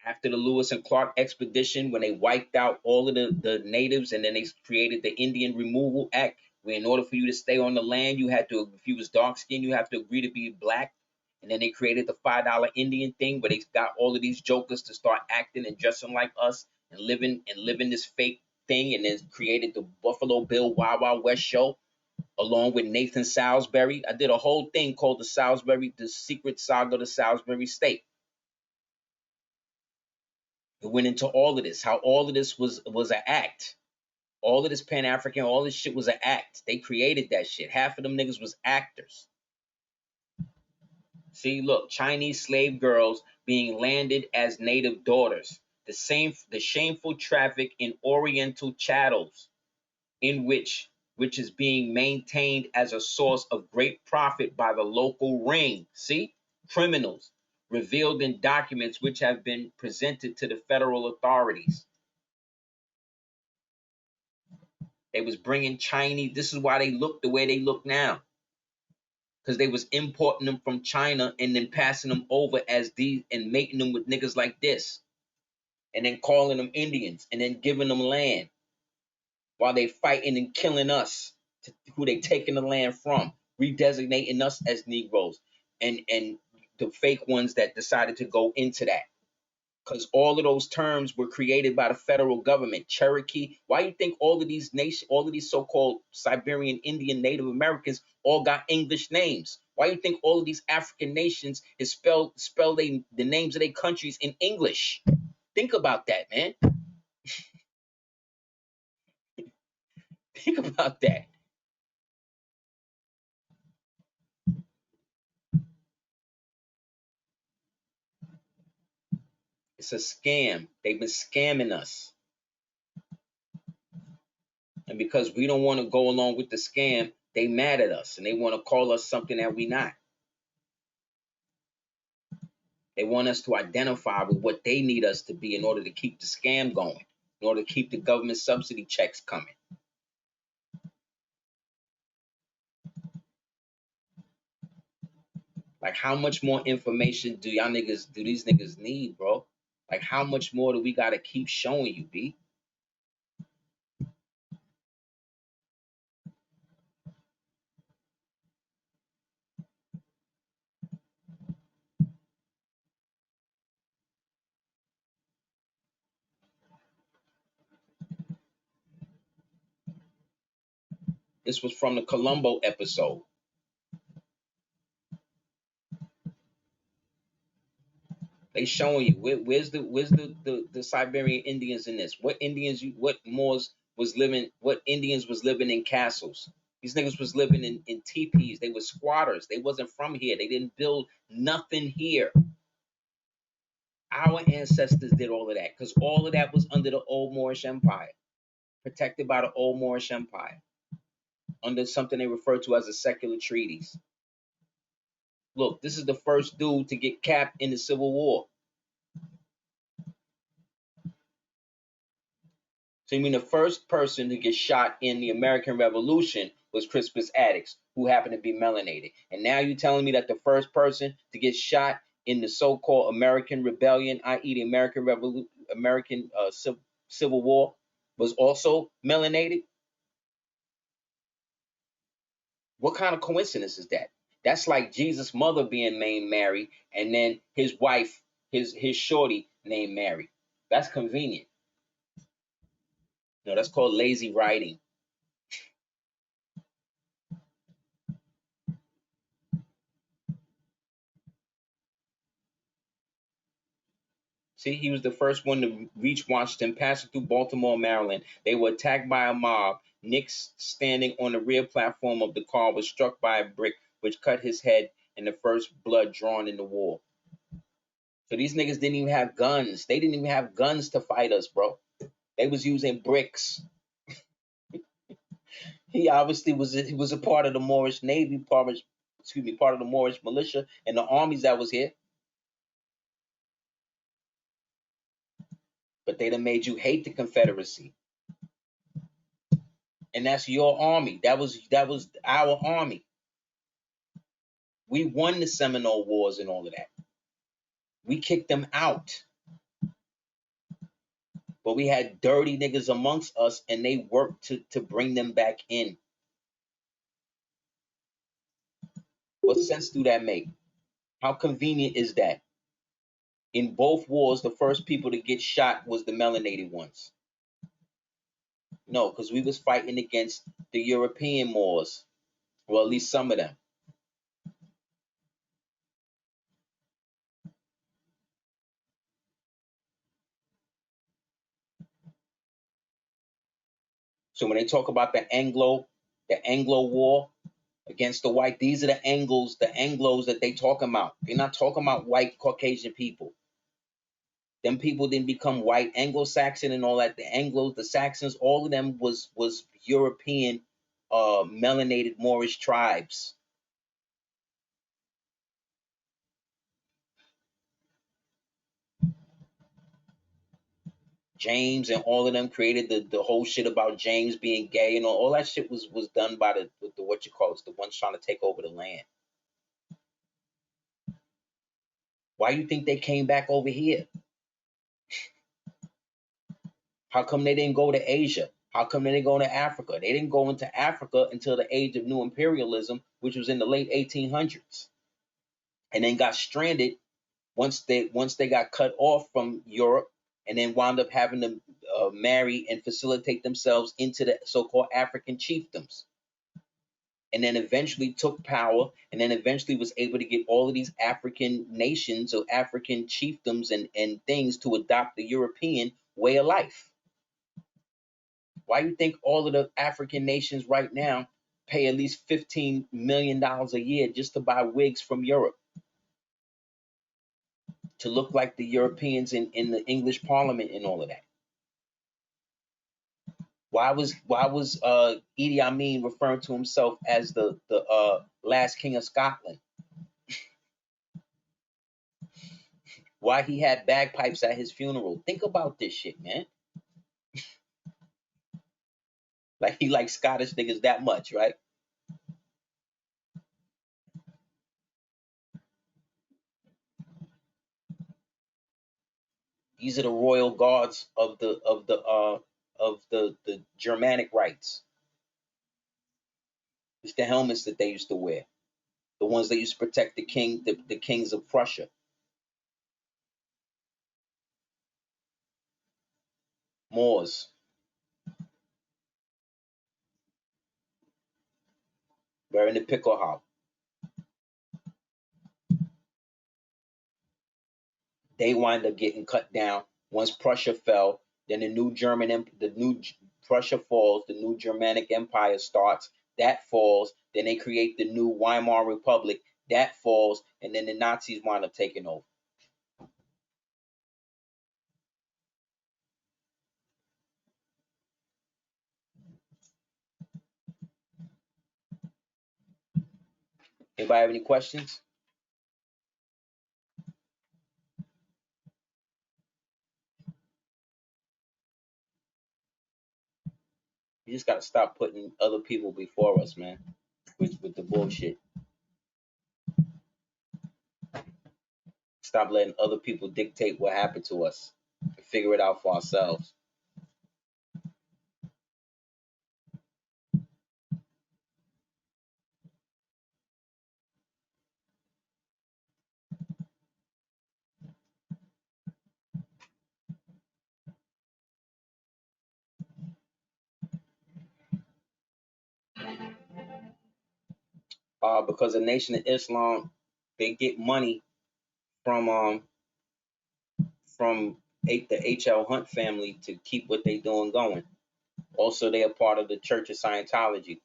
After the Lewis and Clark expedition, when they wiped out all of the natives, and then they created the Indian Removal Act, where in order for you to stay on the land, you had to, if you was dark skinned, you have to agree to be black. And then they created the $5 Indian thing, where they got all of these jokers to start acting and dressing like us and living this fake thing, and then created the Buffalo Bill Wild Wild West show along with Nathan Salisbury. I did a whole thing called the Secret Saga of the Salisbury State. It went into all of this, how all of this was an act. All of this Pan-African, all this shit was an act. They created that shit. Half of them niggas was actors. See, look, Chinese slave girls being landed as native daughters. The shameful traffic in Oriental chattels, in which is being maintained as a source of great profit by the local ring. See, criminals revealed in documents which have been presented to the federal authorities. They was bringing Chinese. This is why they look the way they look now, because they was importing them from China and then passing them over as these and making them with niggas like this, and then calling them Indians and then giving them land while they fighting and killing us, who they taking the land from, redesignating us as Negroes, and the fake ones that decided to go into that. Because all of those terms were created by the federal government. Cherokee. Why do you think all of these so-called Siberian Indian Native Americans all got English names? Why do you think all of these African nations is spell the names of their countries in English? Think about that, man. Think about that. It's a scam. They've been scamming us. And because we don't want to go along with the scam, they mad at us and they want to call us something that we not. They want us to identify with what they need us to be in order to keep the scam going, in order to keep the government subsidy checks coming. Like, how much more information do these niggas need, bro? Like, how much more do we gotta keep showing you, B? This was from the Colombo episode. They showing you where's the Siberian Indians in this? What Moors was living? What Indians was living in castles? These niggas was living in teepees. They were squatters. They wasn't from here. They didn't build nothing here. Our ancestors did all of that because all of that was under the old Moorish Empire, protected by the old Moorish Empire, under something they refer to as a secular treatise. Look, this is the first dude to get capped in the Civil War. So you mean the first person to get shot in the American Revolution was Crispus Attucks, who happened to be melanated. And now you're telling me that the first person to get shot in the so-called American Rebellion, i.e. the American Civil War, was also melanated? What kind of coincidence is that? That's like Jesus' mother being named Mary, and then his wife, his shorty named Mary. That's convenient. No, that's called lazy writing. See, he was the first one to reach Washington, passing through Baltimore, Maryland. They were attacked by a mob. Nix, standing on the rear platform of the car, was struck by a brick, which cut his head, and the first blood drawn in the war. So these niggas didn't even have guns. They didn't even have guns to fight us, bro. They was using bricks. He obviously was a part of the Moorish Navy, part of the Moorish militia and the armies that was here. But they done made you hate the Confederacy. And that's your army. That was our army. We won the Seminole Wars and all of that. We kicked them out. But we had dirty niggas amongst us, and they worked to bring them back in. What sense do that make? How convenient is that? In both wars, the first people to get shot was the melanated ones. No, because we was fighting against the European Moors. Well, at least some of them. So when they talk about the Anglo War against the white, these are the Anglos that they talking about. They're not talking about white Caucasian people. Them people didn't become white. Anglo-Saxon and all that. The Anglos, the Saxons, all of them was European melanated Moorish tribes. James and all of them created the whole shit about James being gay and all that shit was done by the what you call it, the ones trying to take over the land. Why you think they came back over here? How come they didn't go to Asia? How come they didn't go to Africa? They didn't go into Africa until the age of new imperialism, which was in the late 1800s, and then got stranded once they got cut off from Europe, and then wound up having to marry and facilitate themselves into the so-called African chiefdoms, and then eventually took power, and then eventually was able to get all of these African nations or African chiefdoms and things to adopt the European way of life. Why do you think all of the African nations right now pay at least $15 million a year just to buy wigs from Europe to look like the Europeans in the English Parliament and all of that? Why was Idi Amin referring to himself as the last king of Scotland? Why he had bagpipes at his funeral? Think about this shit, man. Like he likes Scottish niggas that much, right? These are the royal guards of the Germanic rites. It's the helmets that they used to wear. The ones that used to protect the kings of Prussia. Moors. We're in the pickle hop. They wind up getting cut down once Prussia fell. Then Prussia falls. The new Germanic Empire starts. That falls. Then they create the new Weimar Republic. That falls, and then the Nazis wind up taking over. Anybody have any questions? You just gotta stop putting other people before us, man, with the bullshit. Stop letting other people dictate what happened to us and figure it out for ourselves. Because the Nation of Islam, they get money from the H.L. Hunt family to keep what they doing going. Also, they are part of the Church of Scientology,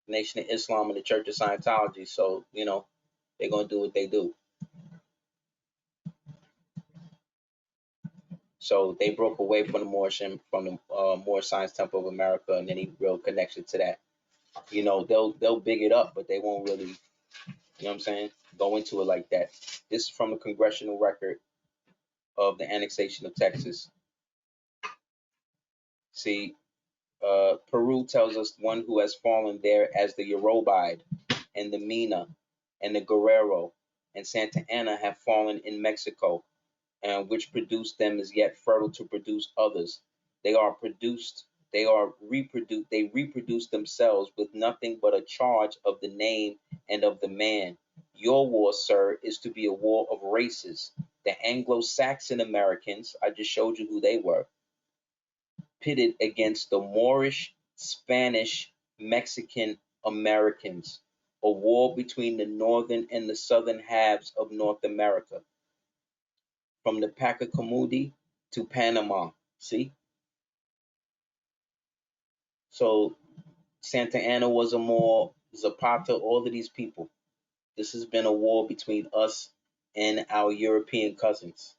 Nation of Islam and the Church of Scientology. So, they're going to do what they do. So they broke away from the Moorish and from the Moorish Science Temple of America, and any real connection to that. They'll big it up, but they won't really, what I'm saying, go into it like that. This is from the congressional record of the annexation of Texas. See, Peru tells us one who has fallen there as the Yorubide and the Mina and the Guerrero and Santa Anna have fallen in Mexico, and which produced them is yet fertile to produce others. They reproduce themselves with nothing but a charge of the name and of the man. Your war, sir, is to be a war of races. The Anglo-Saxon Americans, I just showed you who they were, pitted against the Moorish, Spanish, Mexican Americans, a war between the northern and the southern halves of North America, from the Pacacamudi to Panama. See? So Santa Anna was a Moor, Zapata, all of these people. This has been a war between us and our European cousins.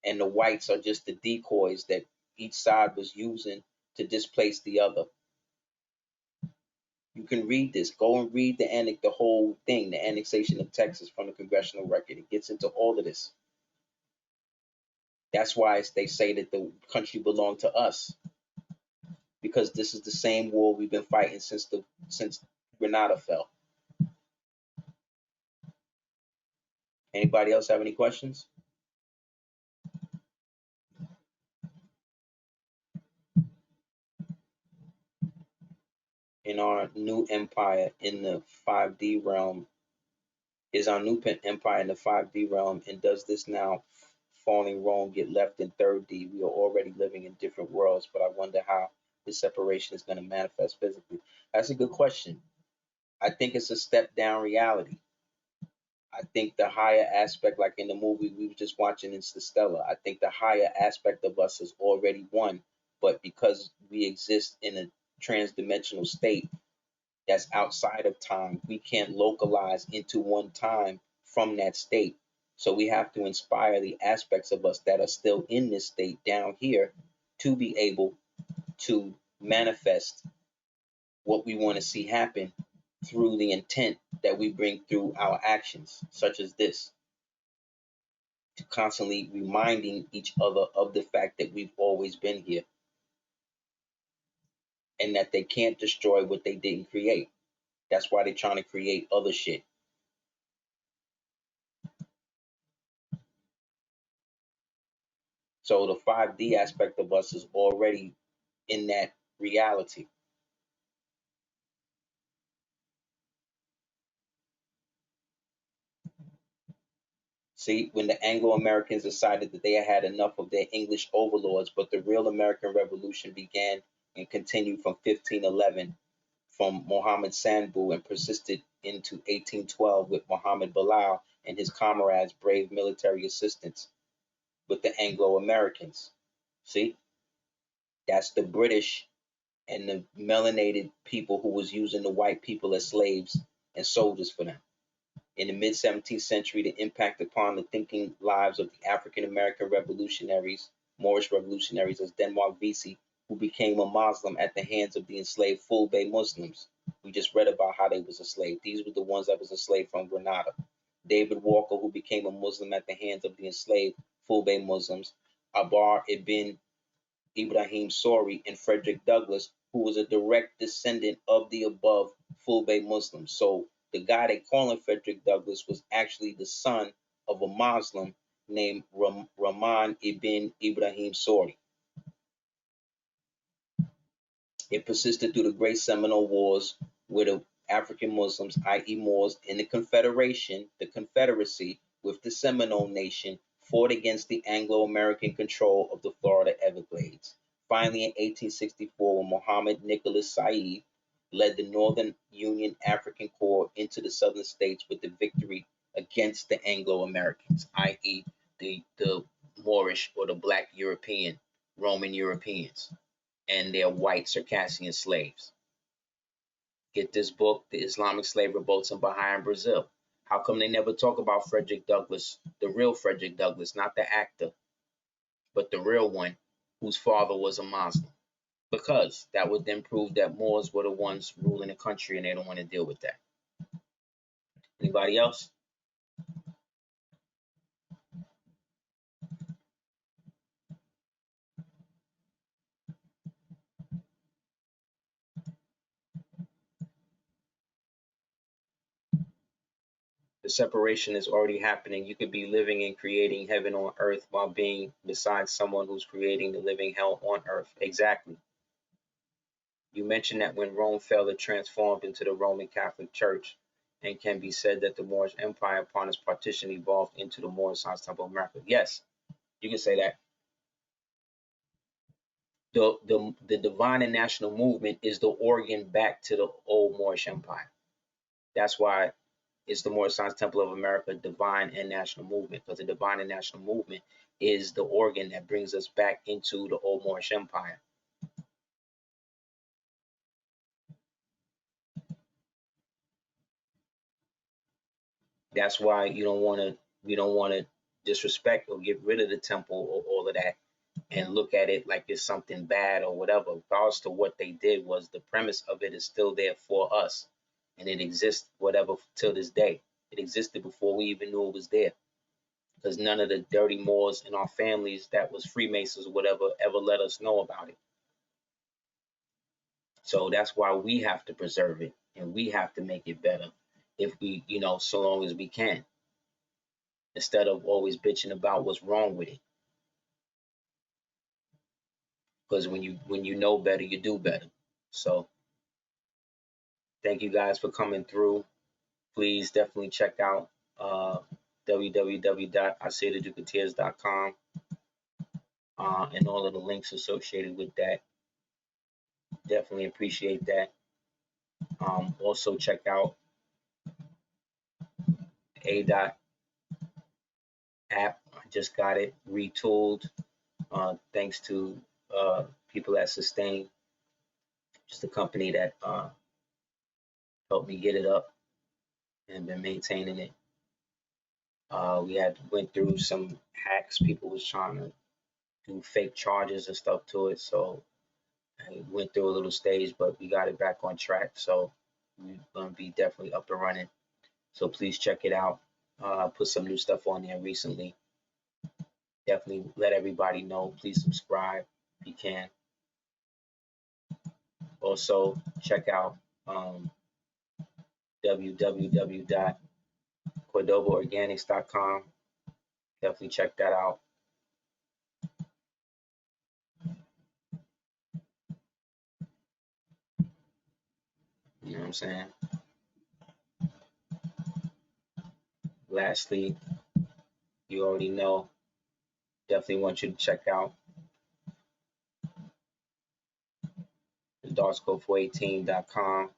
And the whites are just the decoys that each side was using to displace the other. You can read this. Go and read the whole thing, the annexation of Texas from the congressional record. It gets into all of this. That's why they say that the country belonged to us, because this is the same war we've been fighting since Grenada fell. Anybody else have any questions? In our new empire in the 5D realm, is our new empire in the 5D realm, and does this now falling Rome get left in 3D? We are already living in different worlds, but I wonder how this separation is going to manifest physically. That's a good question. I think it's a step down reality. I think the higher aspect, like in the movie we were just watching, Interstellar, I think the higher aspect of us is already one, but because we exist in a transdimensional state that's outside of time, we can't localize into one time from that state. So we have to inspire the aspects of us that are still in this state down here to be able to manifest what we want to see happen through the intent that we bring through our actions, such as this, to constantly reminding each other of the fact that we've always been here and that they can't destroy what they didn't create. That's why they're trying to create other shit. So the 5D aspect of us is already in that reality. See, when the Anglo-Americans decided that they had enough of their English overlords, but the real American Revolution began and continued from 1511 from Mohammed Sanbu and persisted into 1812 with Muhammad Bilal and his comrades' brave military assistance with the Anglo-Americans. See, that's the British and the melanated people who was using the white people as slaves and soldiers for them. In the mid-17th century, the impact upon the thinking lives of the African-American revolutionaries, Moorish revolutionaries, as Denmark Vesey, who became a Muslim at the hands of the enslaved Fulbe Muslims. We just read about how they was enslaved. These were the ones that was enslaved from Grenada. David Walker, who became a Muslim at the hands of the enslaved Fulbe Muslims. Abar ibn Ibrahim Sori, and Frederick Douglass, who was a direct descendant of the above Fulbe Muslims. So the guy they calling Frederick Douglass was actually the son of a Muslim named Rahman ibn Ibrahim Sori. It persisted through the Great Seminole Wars, where the African Muslims, i.e. Moors, in the Confederacy with the Seminole Nation, fought against the Anglo-American control of the Florida Everglades. Finally, in 1864, when Muhammad Nicholas Said led the Northern Union African Corps into the southern states with the victory against the Anglo-Americans, i.e. the Moorish or the black European, Roman Europeans, and their white Circassian slaves. Get this book, The Islamic Slave Revolts in Bahia and Brazil. How come they never talk about Frederick Douglass, the real Frederick Douglass, not the actor, but the real one whose father was a Muslim? Because that would then prove that Moors were the ones ruling the country and they don't want to deal with that. Anybody else? The separation is already happening. You could be living and creating heaven on earth while being beside someone who's creating the living hell on earth. Exactly. You mentioned that when Rome fell, it transformed into the Roman Catholic Church, and can be said that the Moorish Empire upon its partition evolved into the Moorish Temple of America. Yes, you can say that. The divine and national movement is the organ back to the old Moorish Empire. That's why it's the Moorish Temple of America, divine and national movement, because the divine and national movement is the organ that brings us back into the old Moorish Empire. That's why you don't want to disrespect or get rid of the temple or all of that and look at it like it's something bad or whatever. Regardless to what they did, was the premise of it is still there for us, and it exists whatever till this day. It existed before we even knew it was there, because none of the dirty Moors in our families that was Freemasons or whatever ever let us know about it. So that's why we have to preserve it and we have to make it better if we, so long as we can, instead of always bitching about what's wrong with it. Because when you know better, you do better. So thank you guys for coming through. Please definitely check out www.aseertheducateers.com and all of the links associated with that. Definitely appreciate that. Also check out ADOT app. I just got it retooled thanks to people at Sustain, just a company that helped me get it up and been maintaining it. We went through some hacks. People was trying to do fake charges and stuff to it, so I went through a little stage, but we got it back on track. So we're gonna be definitely up and running. So please check it out. Put some new stuff on there recently. Definitely let everybody know. Please subscribe if you can. Also check out www.cordobaorganics.com. Definitely check that out. You know what I'm saying? Lastly, you already know, definitely want you to check out the darkscope418.com.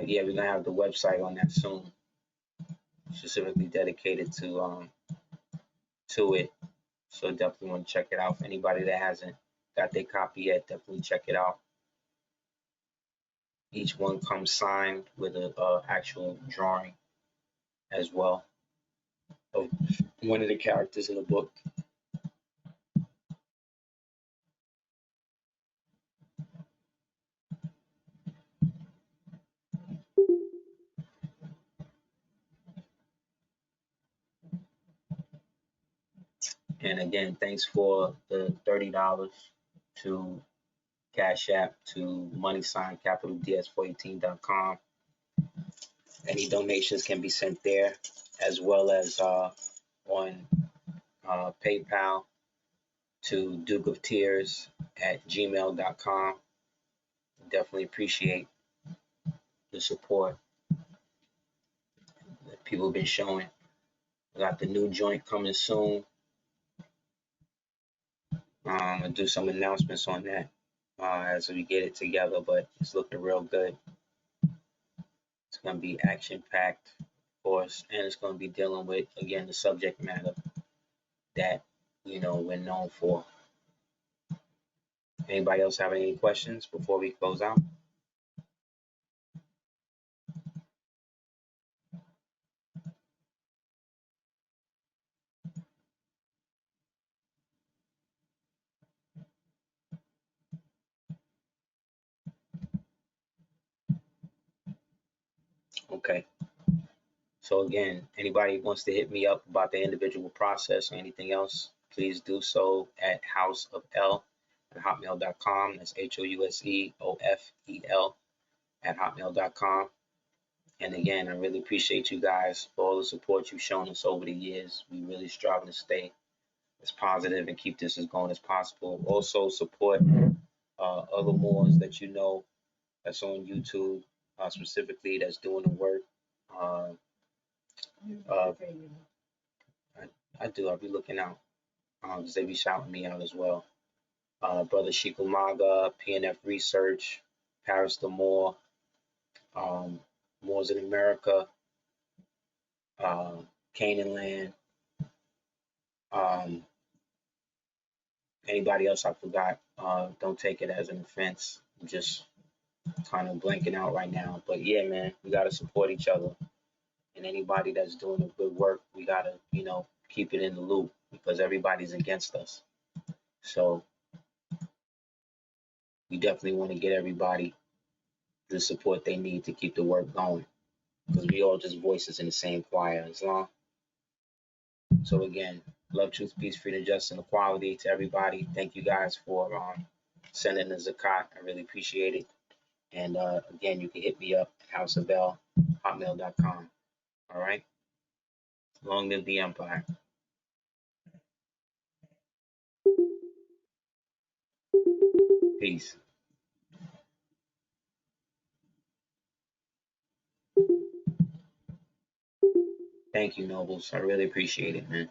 yeah, we're gonna have the website on that soon, specifically dedicated to it. So definitely want to check it out. For anybody that hasn't got their copy yet, definitely check it out. Each one comes signed with a actual drawing as well of one of the characters in the book. And again, thanks for the $30 to Cash App to money_capital_ds418.com. Any donations can be sent there, as well as on PayPal to dukeoftears@gmail.com. Definitely appreciate the support that people have been showing. We got the new joint coming soon. I'll do some announcements on that as we get it together, but it's looking real good. It's going to be action packed, of course, and it's going to be dealing with, again, the subject matter that, we're known for. Anybody else have any questions before we close out? Okay. So again, anybody wants to hit me up about the individual process or anything else, please do so at houseofl@hotmail.com. That's HOUSEOFEL@hotmail.com. And again, I really appreciate you guys for all the support you've shown us over the years. We really strive to stay as positive and keep this as going as possible. Also support other Moors that that's on YouTube, specifically that's doing the work. Uh, I do. I'll be looking out because they be shouting me out as well. Brother Shikumaga, PNF Research, Paris the Moor, Moors in America, Canaan Land. Anybody else I forgot, don't take it as an offense. I'm just kind of blanking out right now. But yeah, man, we got to support each other. And anybody that's doing a good work, we got to, keep it in the loop because everybody's against us. So we definitely want to get everybody the support they need to keep the work going because we all just voices in the same choir. Islam. So again, love, truth, peace, freedom, justice, and equality to everybody. Thank you guys for sending the zakat. I really appreciate it. And again, you can hit me up at houseofl@hotmail.com. All right. Long live the empire. Peace. Thank you, Nobles. I really appreciate it, man.